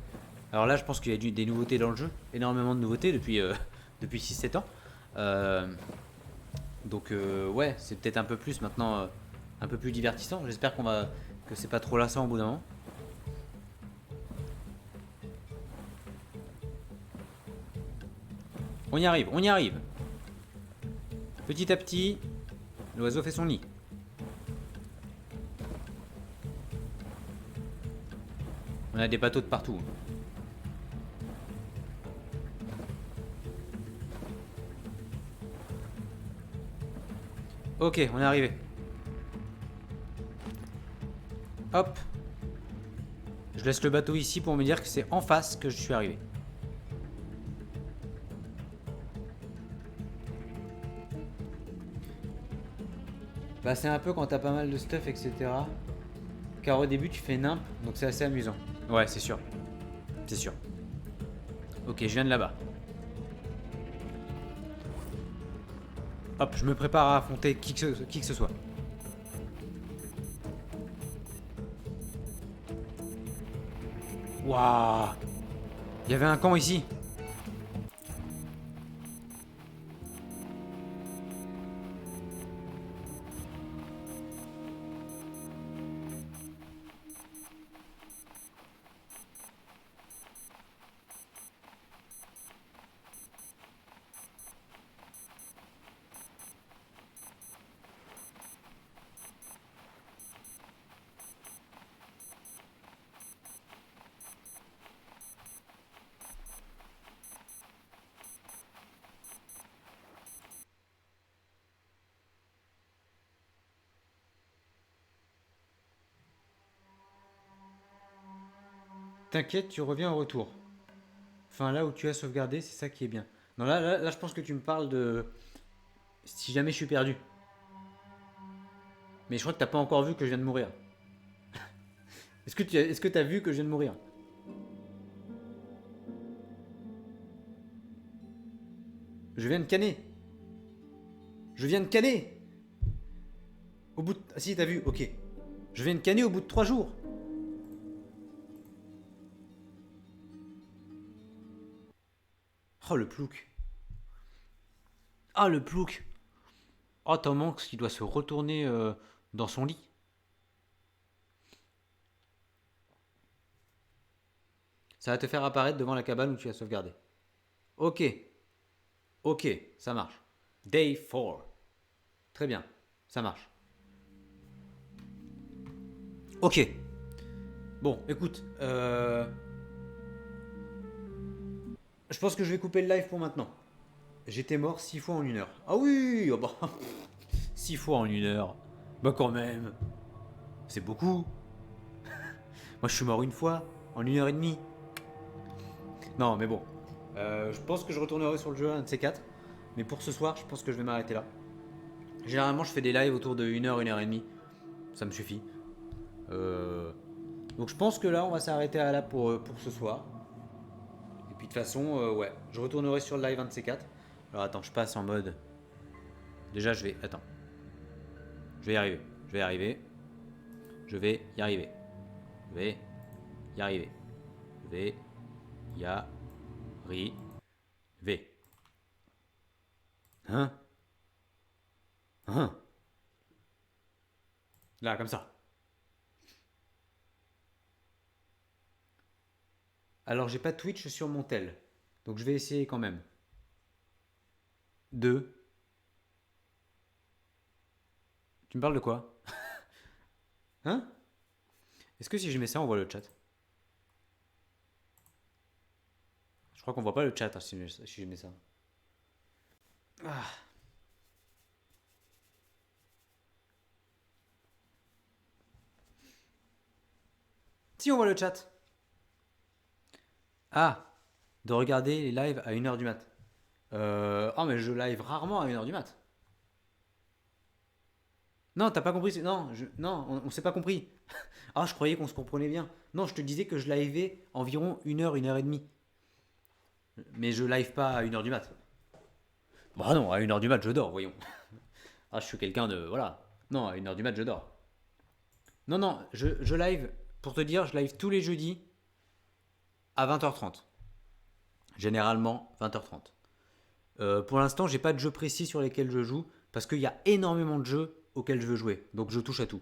Alors là, je pense qu'il y a des nouveautés dans le jeu. Énormément de nouveautés depuis, depuis 6-7 ans. Euh, donc, ouais, c'est peut-être un peu plus maintenant, un peu plus divertissant. J'espère que c'est pas trop lassant au bout d'un moment. On y arrive, on y arrive. Petit à petit, l'oiseau fait son nid. On a des bateaux de partout. Ok, on est arrivé. Hop. Je laisse le bateau ici pour me dire que c'est en face que je suis arrivé. Bah c'est un peu quand t'as pas mal de stuff, etc. Car au début tu fais nimp, donc c'est assez amusant. Ouais, c'est sûr. C'est sûr. Ok, je viens de là-bas. Hop, je me prépare à affronter qui que ce soit. Waouh. Il y avait un camp ici. T'inquiète, tu reviens au retour. Enfin, là où tu as sauvegardé, c'est ça qui est bien. Non, là, je pense que tu me parles de si jamais je suis perdu. Mais je crois que t'as pas encore vu que je viens de mourir. Est-ce que t'as vu que je viens de mourir? Je viens de canner. Je viens de canner. Au bout de... Ah si, t'as vu, ok. Je viens de canner au bout de 3 jours. Oh, le plouc. Ah, le plouc. Oh, Tom Hanks qui doit se retourner dans son lit. Ça va te faire apparaître devant la cabane où tu as sauvegardé. Ok, ok, ça marche. Day 4. Très bien, ça marche. Ok. Bon, écoute, je pense que je vais couper le live pour maintenant. J'étais mort 6 fois en 1 heure. Ah oui, oh bah, 6 fois en 1 heure. Bah quand même, c'est beaucoup. Moi je suis mort une fois, en 1 heure et demie. Non mais bon, je pense que je retournerai sur le jeu un de ces quatre. Mais pour ce soir, je pense que je vais m'arrêter là. Généralement je fais des lives autour de 1 heure et demie. Ça me suffit. Euh, donc je pense que là on va s'arrêter à là pour ce soir. Et puis de toute façon, ouais, je retournerai sur le live un de ces quatre. Alors attends, je passe en mode. Déjà je vais. Attends. Je vais y arriver. Je vais y arriver. Je vais y arriver. Je vais y arriver. Je vais y arriver. Hein? Hein? Là, comme ça. Alors, j'ai pas Twitch sur mon tel. Donc, je vais essayer quand même. Deux. Tu me parles de quoi? Hein? Est-ce que si je mets ça, on voit le chat? Je crois qu'on voit pas le chat hein, si je mets ça. Ah. Si, on voit le chat. Ah. De regarder les lives à 1 heure du mat. Oh, mais je live rarement à 1 heure du mat. Non, t'as pas compris. Non, non, on s'est pas compris. Ah, je croyais qu'on se comprenait bien. Non, je te disais que je liveais environ 1 heure, 1 heure et demie. Mais je live pas à 1 heure du mat. Bah non, à 1 heure du mat, je dors, voyons. Ah, je suis quelqu'un de. Voilà. Non, à 1 heure du mat, je dors. Non, non, je live, pour te dire, je live tous les jeudis à 20h30. Généralement, 20h30. Pour l'instant, j'ai pas de jeux précis sur lesquels je joue, parce qu'il y a énormément de jeux auxquels je veux jouer. Donc je touche à tout.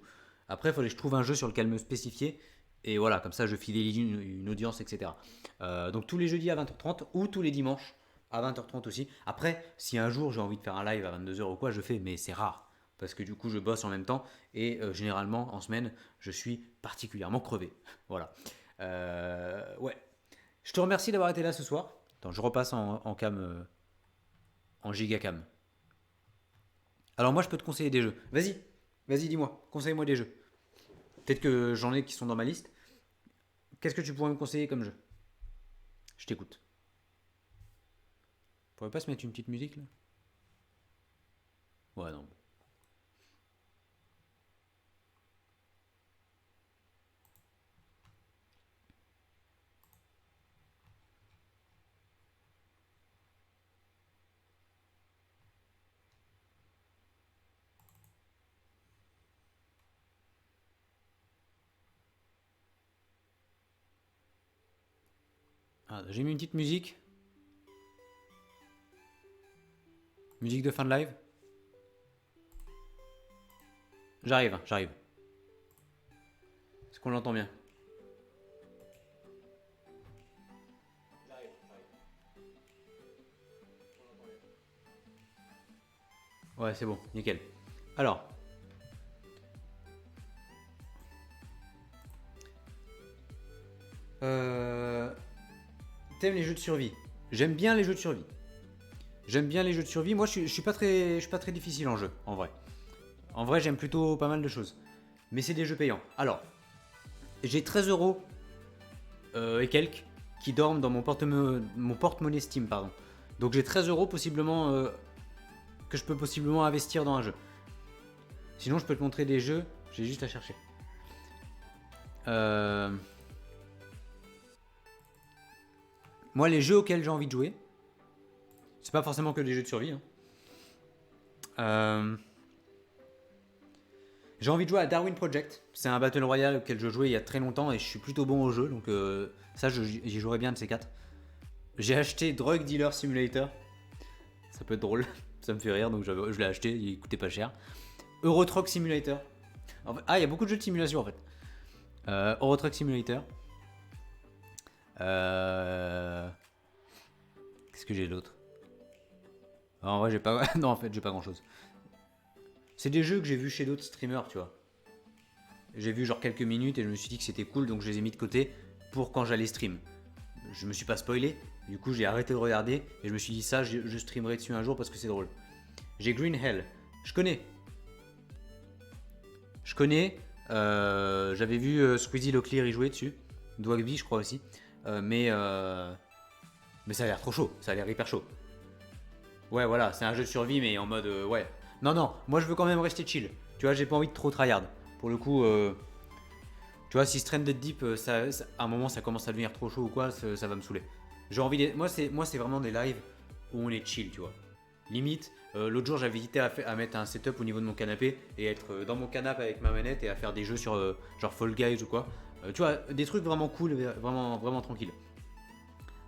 Après, il faudrait que je trouve un jeu sur lequel me spécifier. Et voilà, comme ça, je fidélise une audience, etc. Donc tous les jeudis à 20h30 ou tous les dimanches à 20h30 aussi. Après, si un jour j'ai envie de faire un live à 22h ou quoi, je fais, mais c'est rare. Parce que du coup, je bosse en même temps et généralement, en semaine, je suis particulièrement crevé. Voilà. Ouais. Je te remercie d'avoir été là ce soir. Attends, je repasse en cam, en gigacam. Alors moi, je peux te conseiller des jeux. Vas-y, vas-y, dis-moi, conseille-moi des jeux. Peut-être que j'en ai qui sont dans ma liste. Qu'est-ce que tu pourrais me conseiller comme jeu? Je t'écoute. On pourrait pas se mettre une petite musique là? Ouais, non. Ah, j'ai mis une petite musique. Musique de fin de live. J'arrive, j'arrive. Est-ce qu'on l'entend bien? Ouais, c'est bon, nickel. Alors. T'aimes les jeux de survie? J'aime bien les jeux de survie. J'aime bien les jeux de survie. Moi, je suis pas très difficile en jeu, en vrai. En vrai, j'aime plutôt pas mal de choses. Mais c'est des jeux payants. Alors, j'ai 13 € et quelques qui dorment dans mon porte-monnaie Steam, pardon. Donc j'ai 13 € possiblement que je peux possiblement investir dans un jeu. Sinon, je peux te montrer des jeux. J'ai juste à chercher. Moi, les jeux auxquels j'ai envie de jouer, c'est pas forcément que des jeux de survie. J'ai envie de jouer à Darwin Project. C'est un Battle Royale auquel je jouais il y a très longtemps et je suis plutôt bon au jeu. Donc ça, j'y jouerais bien de ces 4. J'ai acheté Drug Dealer Simulator. Ça peut être drôle. Ça me fait rire, donc je l'ai acheté. Il coûtait pas cher. Euro Truck Simulator. En fait, il y a beaucoup de jeux de simulation en fait. Euro Truck Simulator. Qu'est-ce que j'ai d'autre? En vrai, j'ai pas. Non, en fait, j'ai pas grand chose. C'est des jeux que j'ai vus chez d'autres streamers, tu vois. J'ai vu genre quelques minutes et je me suis dit que c'était cool, donc je les ai mis de côté pour quand j'allais stream. Je me suis pas spoilé, du coup j'ai arrêté de regarder et je me suis dit ça, je streamerai dessus un jour parce que c'est drôle. J'ai Green Hell, je connais. J'avais vu Squeezie Locklear y jouer dessus, Dwagby je crois aussi, mais ça a l'air trop chaud, ça a l'air hyper chaud. Ouais voilà, c'est un jeu de survie mais en mode ouais. Non, moi je veux quand même rester chill, tu vois, j'ai pas envie de trop tryhard. Pour le coup, tu vois, si Stranded Deep, à un moment ça commence à devenir trop chaud ou quoi, ça va me saouler. J'ai envie moi c'est vraiment des lives où on est chill, tu vois. Limite, l'autre jour j'avais hésité à mettre un setup au niveau de mon canapé et être dans mon canapé avec ma manette et à faire des jeux sur genre Fall Guys ou quoi. Tu vois, des trucs vraiment cool, vraiment tranquilles.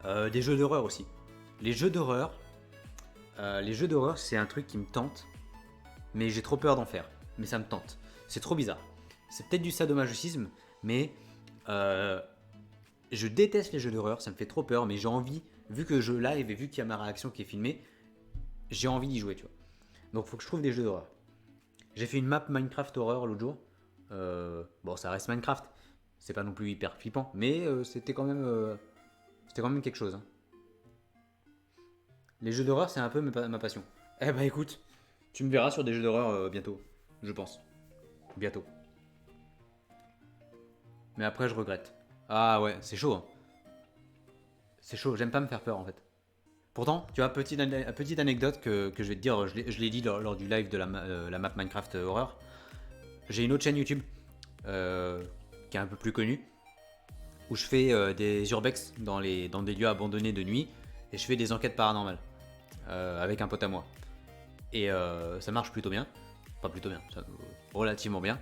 Des jeux d'horreur aussi. Les jeux d'horreur, c'est un truc qui me tente, mais j'ai trop peur d'en faire. Mais ça me tente. C'est trop bizarre. C'est peut-être du sadomasochisme, mais je déteste les jeux d'horreur, ça me fait trop peur, mais j'ai envie, vu que je live et vu qu'il y a ma réaction qui est filmée, j'ai envie d'y jouer, tu vois. Donc faut que je trouve des jeux d'horreur. J'ai fait une map Minecraft horreur l'autre jour. Bon, ça reste Minecraft, c'est pas non plus hyper flippant, mais c'était quand même quelque chose. Hein. Les jeux d'horreur, c'est un peu ma passion. Eh bah écoute, tu me verras sur des jeux d'horreur bientôt, je pense. Bientôt. Mais après, je regrette. Ah ouais, c'est chaud. Hein. C'est chaud, j'aime pas me faire peur en fait. Pourtant, tu vois, petite anecdote que je vais te dire, je l'ai dit lors du live de la map Minecraft horreur. J'ai une autre chaîne YouTube qui est un peu plus connue, où je fais des urbex dans des lieux abandonnés de nuit, et je fais des enquêtes paranormales avec un pote à moi. Et ça marche plutôt bien. Pas plutôt bien, relativement bien.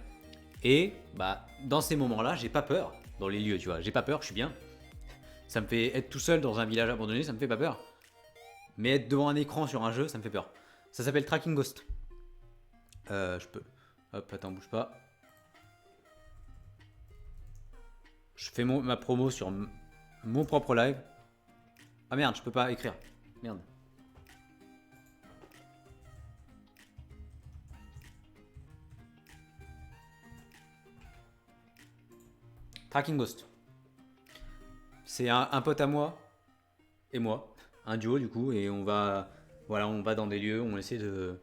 Et bah, dans ces moments-là, j'ai pas peur dans les lieux, tu vois. J'ai pas peur, je suis bien. Ça me fait être tout seul dans un village abandonné, ça me fait pas peur. Mais être devant un écran sur un jeu, ça me fait peur. Ça s'appelle Tracking Ghost. Je peux. Hop, attends, bouge pas. Je fais ma promo sur mon propre live. Ah merde, je peux pas écrire. Merde. Tracking Ghost. C'est un pote à moi et moi, un duo du coup, et on va dans des lieux, on essaie de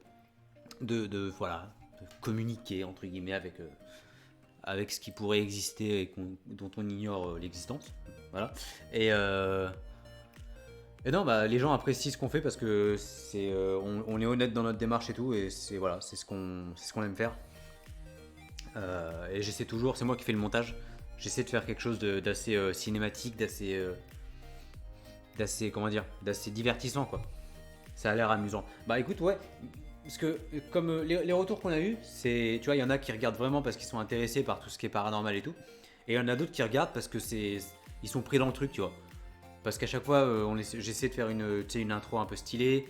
communiquer entre guillemets avec ce qui pourrait exister et dont on ignore l'existence, voilà. Et non, bah les gens apprécient ce qu'on fait parce que on est honnête dans notre démarche et tout, et c'est ce qu'on aime faire. Et j'essaie toujours, c'est moi qui fais le montage. J'essaie de faire quelque chose d'assez cinématique, d'assez divertissant quoi. Ça a l'air amusant. Bah écoute, ouais, parce que comme les retours qu'on a eu, c'est, tu vois, il y en a qui regardent vraiment parce qu'ils sont intéressés par tout ce qui est paranormal et tout, et il y en a d'autres qui regardent parce que ils sont pris dans le truc, tu vois. Parce qu'à chaque fois, j'essaie de faire une intro un peu stylée,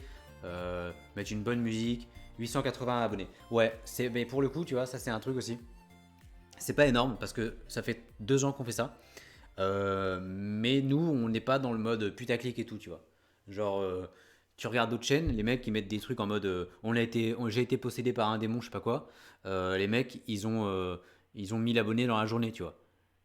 mettre une bonne musique. 880 abonnés. Ouais, mais pour le coup, tu vois, ça c'est un truc aussi. C'est pas énorme parce que ça fait 2 ans qu'on fait ça. Mais nous, on n'est pas dans le mode putaclic et tout, tu vois. Genre, tu regardes d'autres chaînes, les mecs, ils mettent des trucs en mode j'ai été possédé par un démon, je sais pas quoi. Les mecs, ils ont 1000 abonnés dans la journée, tu vois.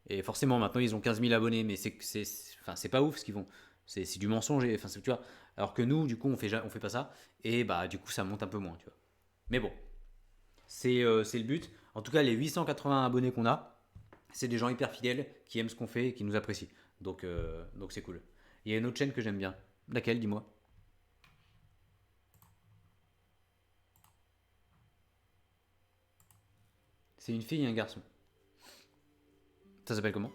Et forcément, maintenant, ils ont 15 000 abonnés, mais enfin, c'est pas ouf ce qu'ils font. C'est du mensonge, enfin, tu vois. Alors que nous, du coup, on fait pas ça. Et bah, du coup, ça monte un peu moins, tu vois. Mais bon, c'est le but. En tout cas, les 880 abonnés qu'on a, c'est des gens hyper fidèles qui aiment ce qu'on fait et qui nous apprécient. Donc c'est cool. Il y a une autre chaîne que j'aime bien. Laquelle, dis-moi? C'est une fille et un garçon. Ça s'appelle comment?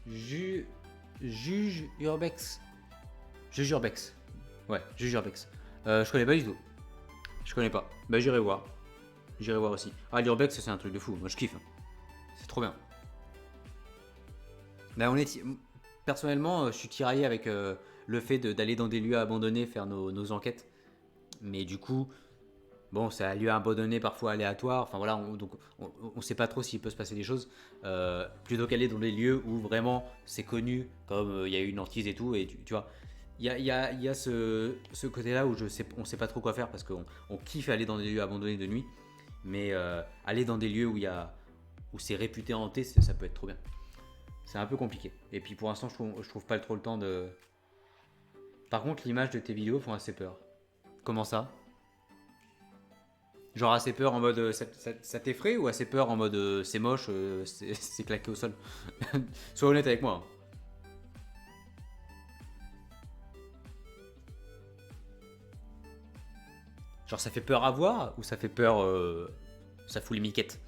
Ju... Juge Urbex. Juge Urbex. Ouais, Juge Urbex. Je connais pas du tout. Je connais pas. Bah j'irai voir. J'irai voir aussi. Ah, l'Urbex, c'est un truc de fou. Moi, je kiffe. C'est trop bien. Bah, personnellement, je suis tiraillé avec le fait d'aller dans des lieux abandonnés faire nos enquêtes. Mais du coup, bon, c'est un lieu abandonné, parfois aléatoire. Enfin voilà, donc on sait pas trop s'il peut se passer des choses. Plutôt qu'aller dans des lieux où vraiment c'est connu, comme il y a eu une ortise et tout. Et tu vois, il y a ce côté-là où on sait pas trop quoi faire parce qu'on kiffe aller dans des lieux abandonnés de nuit. Mais aller dans des lieux où c'est réputé hanté, ça peut être trop bien. C'est un peu compliqué. Et puis pour l'instant, je trouve pas trop le temps de. Par contre, l'image de tes vidéos font assez peur. Comment ça? Genre assez peur en mode ça t'effraie ou assez peur en mode c'est moche, c'est claqué au sol. Sois honnête avec moi. Genre ça fait peur à voir ou ça fait peur, ça fout les miquettes.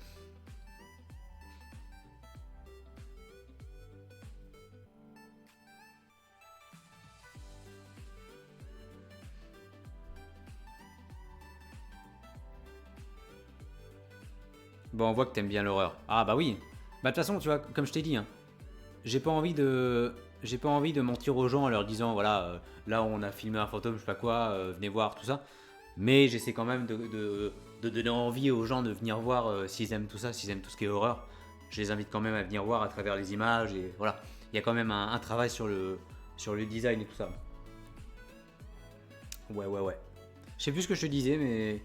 Bon, on voit que t'aimes bien l'horreur. Ah bah oui. Bah de toute façon, tu vois, comme je t'ai dit, hein, j'ai pas envie de j'ai pas envie de mentir aux gens en leur disant voilà, là on a filmé un fantôme, je sais pas quoi, venez voir tout ça. Mais j'essaie quand même de donner envie aux gens de venir voir s'ils aiment tout ça, s'ils aiment tout ce qui est horreur. Je les invite quand même à venir voir à travers les images et voilà. Il y a quand même un travail sur le design et tout ça. Ouais, ouais, ouais. Je sais plus ce que je te disais, mais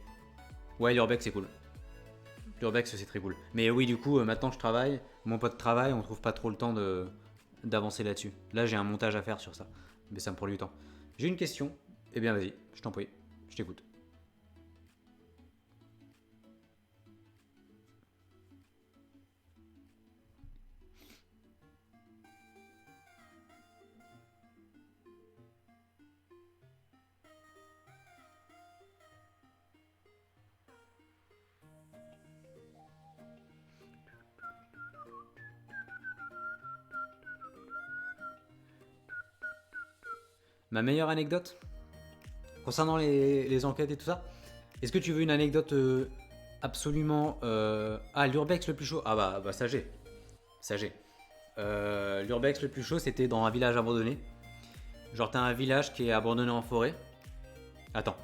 ouais, l'urbex c'est cool. L'urbex c'est très cool. Mais oui, du coup, maintenant que je travaille, mon pote travaille, on trouve pas trop le temps d'avancer là-dessus. Là, j'ai un montage à faire sur ça, mais ça me prend du temps. J'ai une question. Eh bien, vas-y, je t'en prie, je t'écoute. Ma meilleure anecdote concernant les enquêtes et tout ça. Est-ce que tu veux une anecdote absolument. Ah, l'urbex le plus chaud. Ah bah ça j'ai. Ça j'ai. L'urbex le plus chaud, c'était dans un village abandonné. Genre, t'as un village qui est abandonné en forêt. Attends.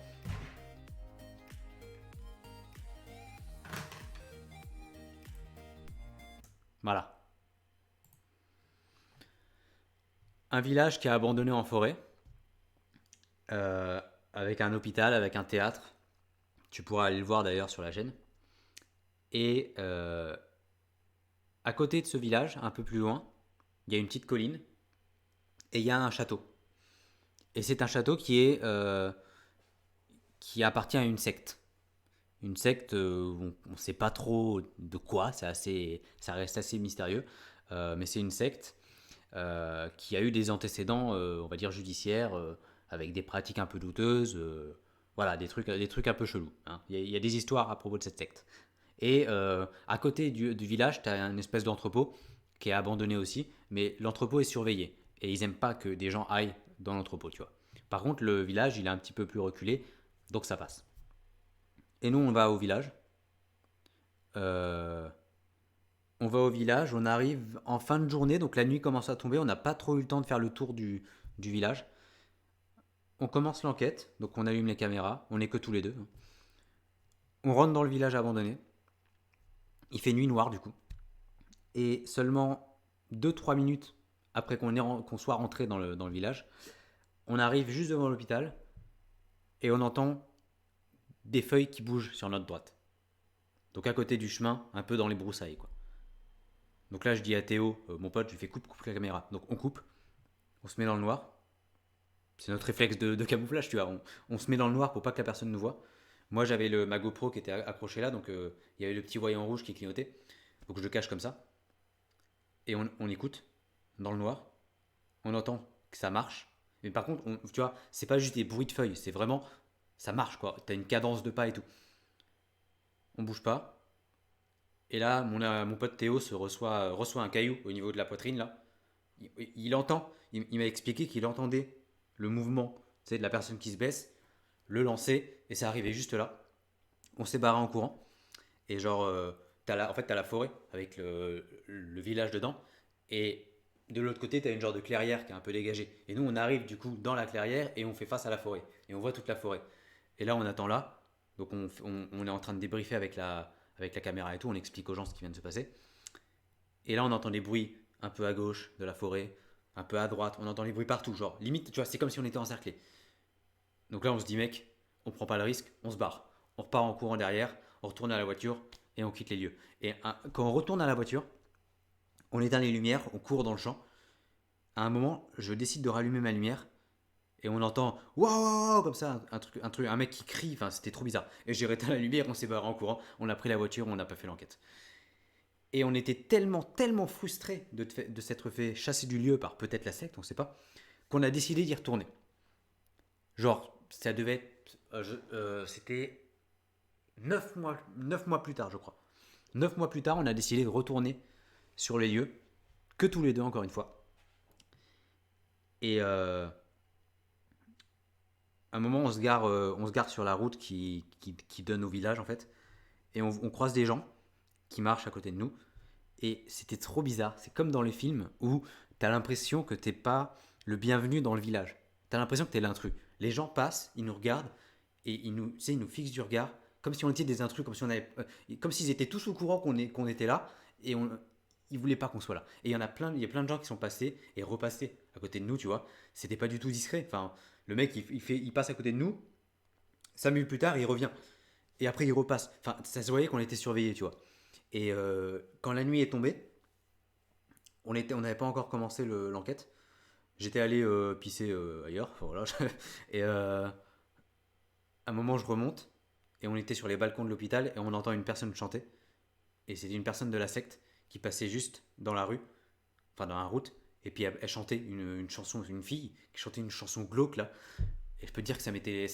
Voilà. Un village qui est abandonné en forêt. euh, avec un hôpital, avec un théâtre. Tu pourras aller le voir d'ailleurs sur la chaîne. Et à côté de ce village, un peu plus loin, il y a une petite colline et il y a un château. Et c'est un château qui appartient à une secte. Une secte, on ne sait pas trop de quoi, ça reste assez mystérieux, mais c'est une secte qui a eu des antécédents, on va dire judiciaires, avec des pratiques un peu douteuses, voilà, des trucs un peu chelous, hein. Il y a des histoires à propos de cette secte. Et à côté du village, tu as une espèce d'entrepôt qui est abandonné aussi, mais l'entrepôt est surveillé. Et ils aiment pas que des gens aillent dans l'entrepôt, tu vois. Par contre, le village, il est un petit peu plus reculé, donc ça passe. Et nous, on va au village. Euh, on va au village, on arrive en fin de journée, donc la nuit commence à tomber, on n'a pas trop eu le temps de faire le tour du village. On commence l'enquête, donc on allume les caméras, on n'est que tous les deux. On rentre dans le village abandonné. Il fait nuit noire du coup. Et seulement 2-3 minutes après qu'on soit rentré dans le village, on arrive juste devant l'hôpital et on entend des feuilles qui bougent sur notre droite. Donc à côté du chemin, un peu dans les broussailles, quoi. Donc là, je dis à Théo, mon pote, je lui fais coupe la caméra. Donc on coupe, on se met dans le noir. C'est notre réflexe de camouflage, tu vois. On se met dans le noir pour pas que la personne nous voit. Moi, j'avais ma GoPro qui était accrochée là, donc il y avait le petit voyant rouge qui clignotait. Donc je le cache comme ça. Et on écoute dans le noir. On entend que ça marche. Mais par contre, tu vois, c'est pas juste des bruits de feuilles, c'est vraiment ça marche quoi. T'as une cadence de pas et tout. On bouge pas. Et là, mon pote Théo reçoit un caillou au niveau de la poitrine là. Il entend, il m'a expliqué qu'il entendait le mouvement, tu sais, de la personne qui se baisse, le lancer et ça arrivait juste là. On s'est barré en courant et genre en fait t'as la forêt avec le village dedans et de l'autre côté t'as une genre de clairière qui est un peu dégagée et nous on arrive du coup dans la clairière et on fait face à la forêt et on voit toute la forêt et là on attend là donc on est en train de débriefer avec la caméra et tout, on explique aux gens ce qui vient de se passer et là on entend des bruits un peu à gauche de la forêt, un peu à droite, on entend les bruits partout, genre limite tu vois c'est comme si on était encerclé. Donc là on se dit mec, on prend pas le risque, on se barre, on repart en courant derrière, on retourne à la voiture et on quitte les lieux. Et quand on retourne à la voiture, on éteint les lumières, on court dans le champ. À un moment, je décide de rallumer ma lumière et on entend waouh waouh waouh comme ça, un mec qui crie, enfin c'était trop bizarre. Et j'ai éteint la lumière, on s'est barré en courant, on a pris la voiture, on n'a pas fait l'enquête. Et on était tellement frustrés de s'être fait chasser du lieu par peut-être la secte, on sait pas, qu'on a décidé d'y retourner. Genre, ça devait être, c'était 9 mois plus tard, je crois. 9 mois plus tard, on a décidé de retourner sur les lieux, que tous les deux, encore une fois. Et à un moment, on se gare sur la route qui donne au village, en fait. Et on croise des gens qui marchent à côté de nous. Et c'était trop bizarre. C'est comme dans les films où t'as l'impression que t'es pas le bienvenu dans le village. T'as l'impression que t'es l'intrus. Les gens passent, ils nous regardent et ils nous fixent du regard comme si on était des intrus, comme s'ils étaient tous au courant qu'on était là et ils voulaient pas qu'on soit là. Et il y a plein de gens qui sont passés et repassés à côté de nous, tu vois. C'était pas du tout discret. Enfin, le mec, il passe à côté de nous. 5 minutes plus tard, il revient. Et après, il repasse. Enfin, ça se voyait qu'on était surveillés, tu vois. Et quand la nuit est tombée, on n'avait pas encore commencé l'enquête. J'étais allé pisser ailleurs. Voilà. Et à un moment, je remonte et on était sur les balcons de l'hôpital et on entend une personne chanter. Et c'était une personne de la secte qui passait juste dans la rue, enfin dans la route. Et puis elle chantait une chanson, une fille qui chantait une chanson glauque là. Et je peux te dire que ça m'était.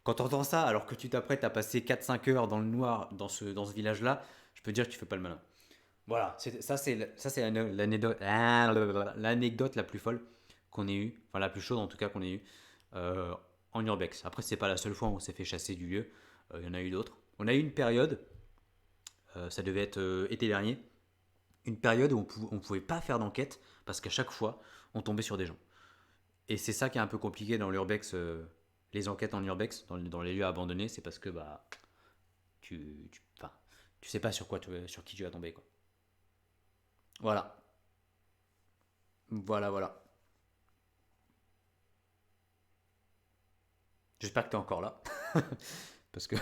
Quand t'entends ça, alors que tu t'apprêtes à passer 4-5 heures dans le noir dans ce village-là, je peux te dire que tu fais pas le malin. Voilà, ça c'est l'anecdote la plus folle qu'on ait eue, enfin la plus chaude en tout cas qu'on ait eue euh, en urbex. Après c'est pas la seule fois où on s'est fait chasser du lieu, il y en a eu d'autres. On a eu une période, ça devait être été dernier, une période où on pouvait pas faire d'enquête parce qu'à chaque fois on tombait sur des gens. Et c'est ça qui est un peu compliqué dans l'urbex, les enquêtes en urbex, dans les lieux abandonnés, c'est parce que bah enfin, tu sais pas sur qui tu vas tomber quoi. Voilà, voilà. J'espère que t'es encore là. Parce que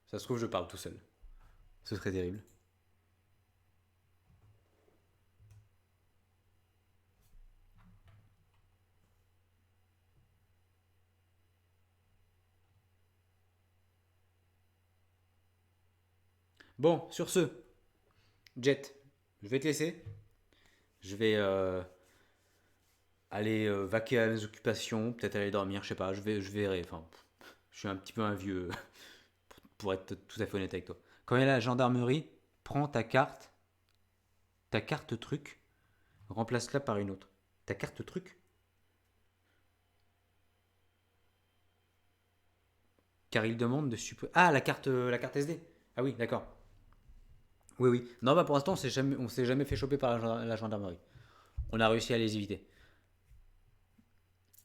ça se trouve, je parle tout seul. Ce serait terrible. Bon, sur ce, Jet, je vais te laisser. Je vais aller vaquer à mes occupations, peut-être aller dormir, je sais pas, je verrai. Enfin, je suis un petit peu un vieux, pour être tout à fait honnête avec toi. Quand il y a la gendarmerie, prends ta carte truc, remplace-la par une autre. Ta carte truc, car il demande de supprimer. Ah, la carte SD. Ah oui, d'accord. Oui, oui. Non, bah pour l'instant, on s'est jamais fait choper par la gendarmerie. On a réussi à les éviter.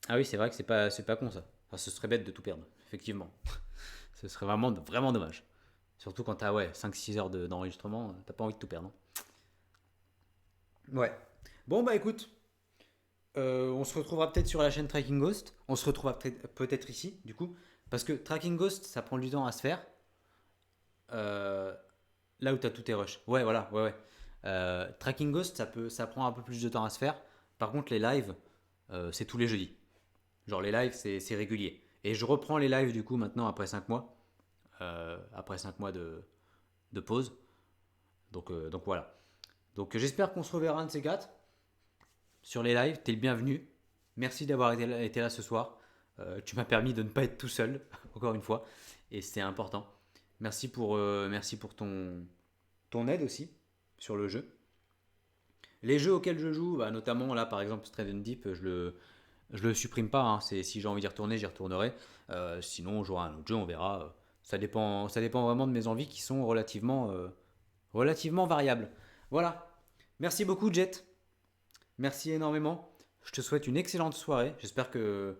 Ah oui, c'est vrai que c'est pas con ça. Enfin, ce serait bête de tout perdre, effectivement. Ce serait vraiment, vraiment dommage. Surtout quand t'as ouais, 5-6 heures d'enregistrement, t'as pas envie de tout perdre, hein. Ouais. Bon, bah écoute, on se retrouvera peut-être sur la chaîne Tracking Ghost. On se retrouvera peut-être ici, du coup. Parce que Tracking Ghost, ça prend du temps à se faire. Euh, Là où t'as tous tes rushs. Ouais, voilà, ouais, ouais. Tracking Ghost, ça prend un peu plus de temps à se faire. Par contre, les lives, c'est tous les jeudis. Genre les lives, c'est régulier. Et je reprends les lives du coup maintenant après 5 mois. Après 5 mois de pause. Donc voilà. Donc j'espère qu'on se reverra un de ces quatre sur les lives. T'es le bienvenu. Merci d'avoir été là ce soir. Tu m'as permis de ne pas être tout seul, encore une fois. Et c'était important. Merci pour ton aide aussi sur le jeu. Les jeux auxquels je joue, bah, notamment là par exemple Stranded Deep, je le supprime pas, hein. C'est, si j'ai envie d'y retourner, j'y retournerai. Sinon, on jouera à un autre jeu, on verra. Ça dépend vraiment de mes envies qui sont relativement variables. Voilà. Merci beaucoup, Jet. Merci énormément. Je te souhaite une excellente soirée. J'espère que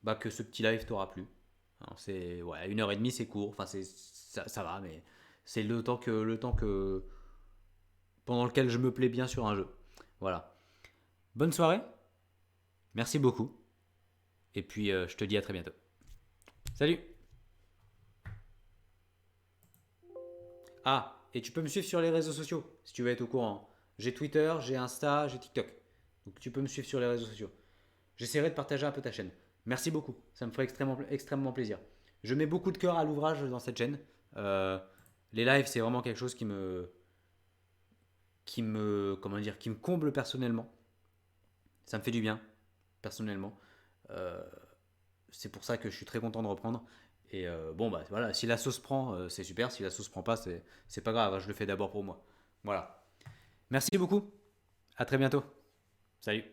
ce petit live t'aura plu. Alors, c'est ouais, 1 heure et demie, c'est court. Enfin, ça va, mais c'est le temps que pendant lequel je me plais bien sur un jeu. Voilà. Bonne soirée. Merci beaucoup. Et puis, je te dis à très bientôt. Salut. Ah, et tu peux me suivre sur les réseaux sociaux si tu veux être au courant. J'ai Twitter, j'ai Insta, j'ai TikTok. Donc tu peux me suivre sur les réseaux sociaux. J'essaierai de partager un peu ta chaîne. Merci beaucoup, ça me ferait extrêmement plaisir. Je mets beaucoup de cœur à l'ouvrage dans cette chaîne. Euh, les lives, c'est vraiment quelque chose comment dire, qui me comble personnellement. Ça me fait du bien, personnellement. Euh, c'est pour ça que je suis très content de reprendre. Et bon, bah voilà, si la sauce prend, c'est super. Si la sauce prend pas, c'est pas grave. Je le fais d'abord pour moi. Voilà. Merci beaucoup. À très bientôt. Salut.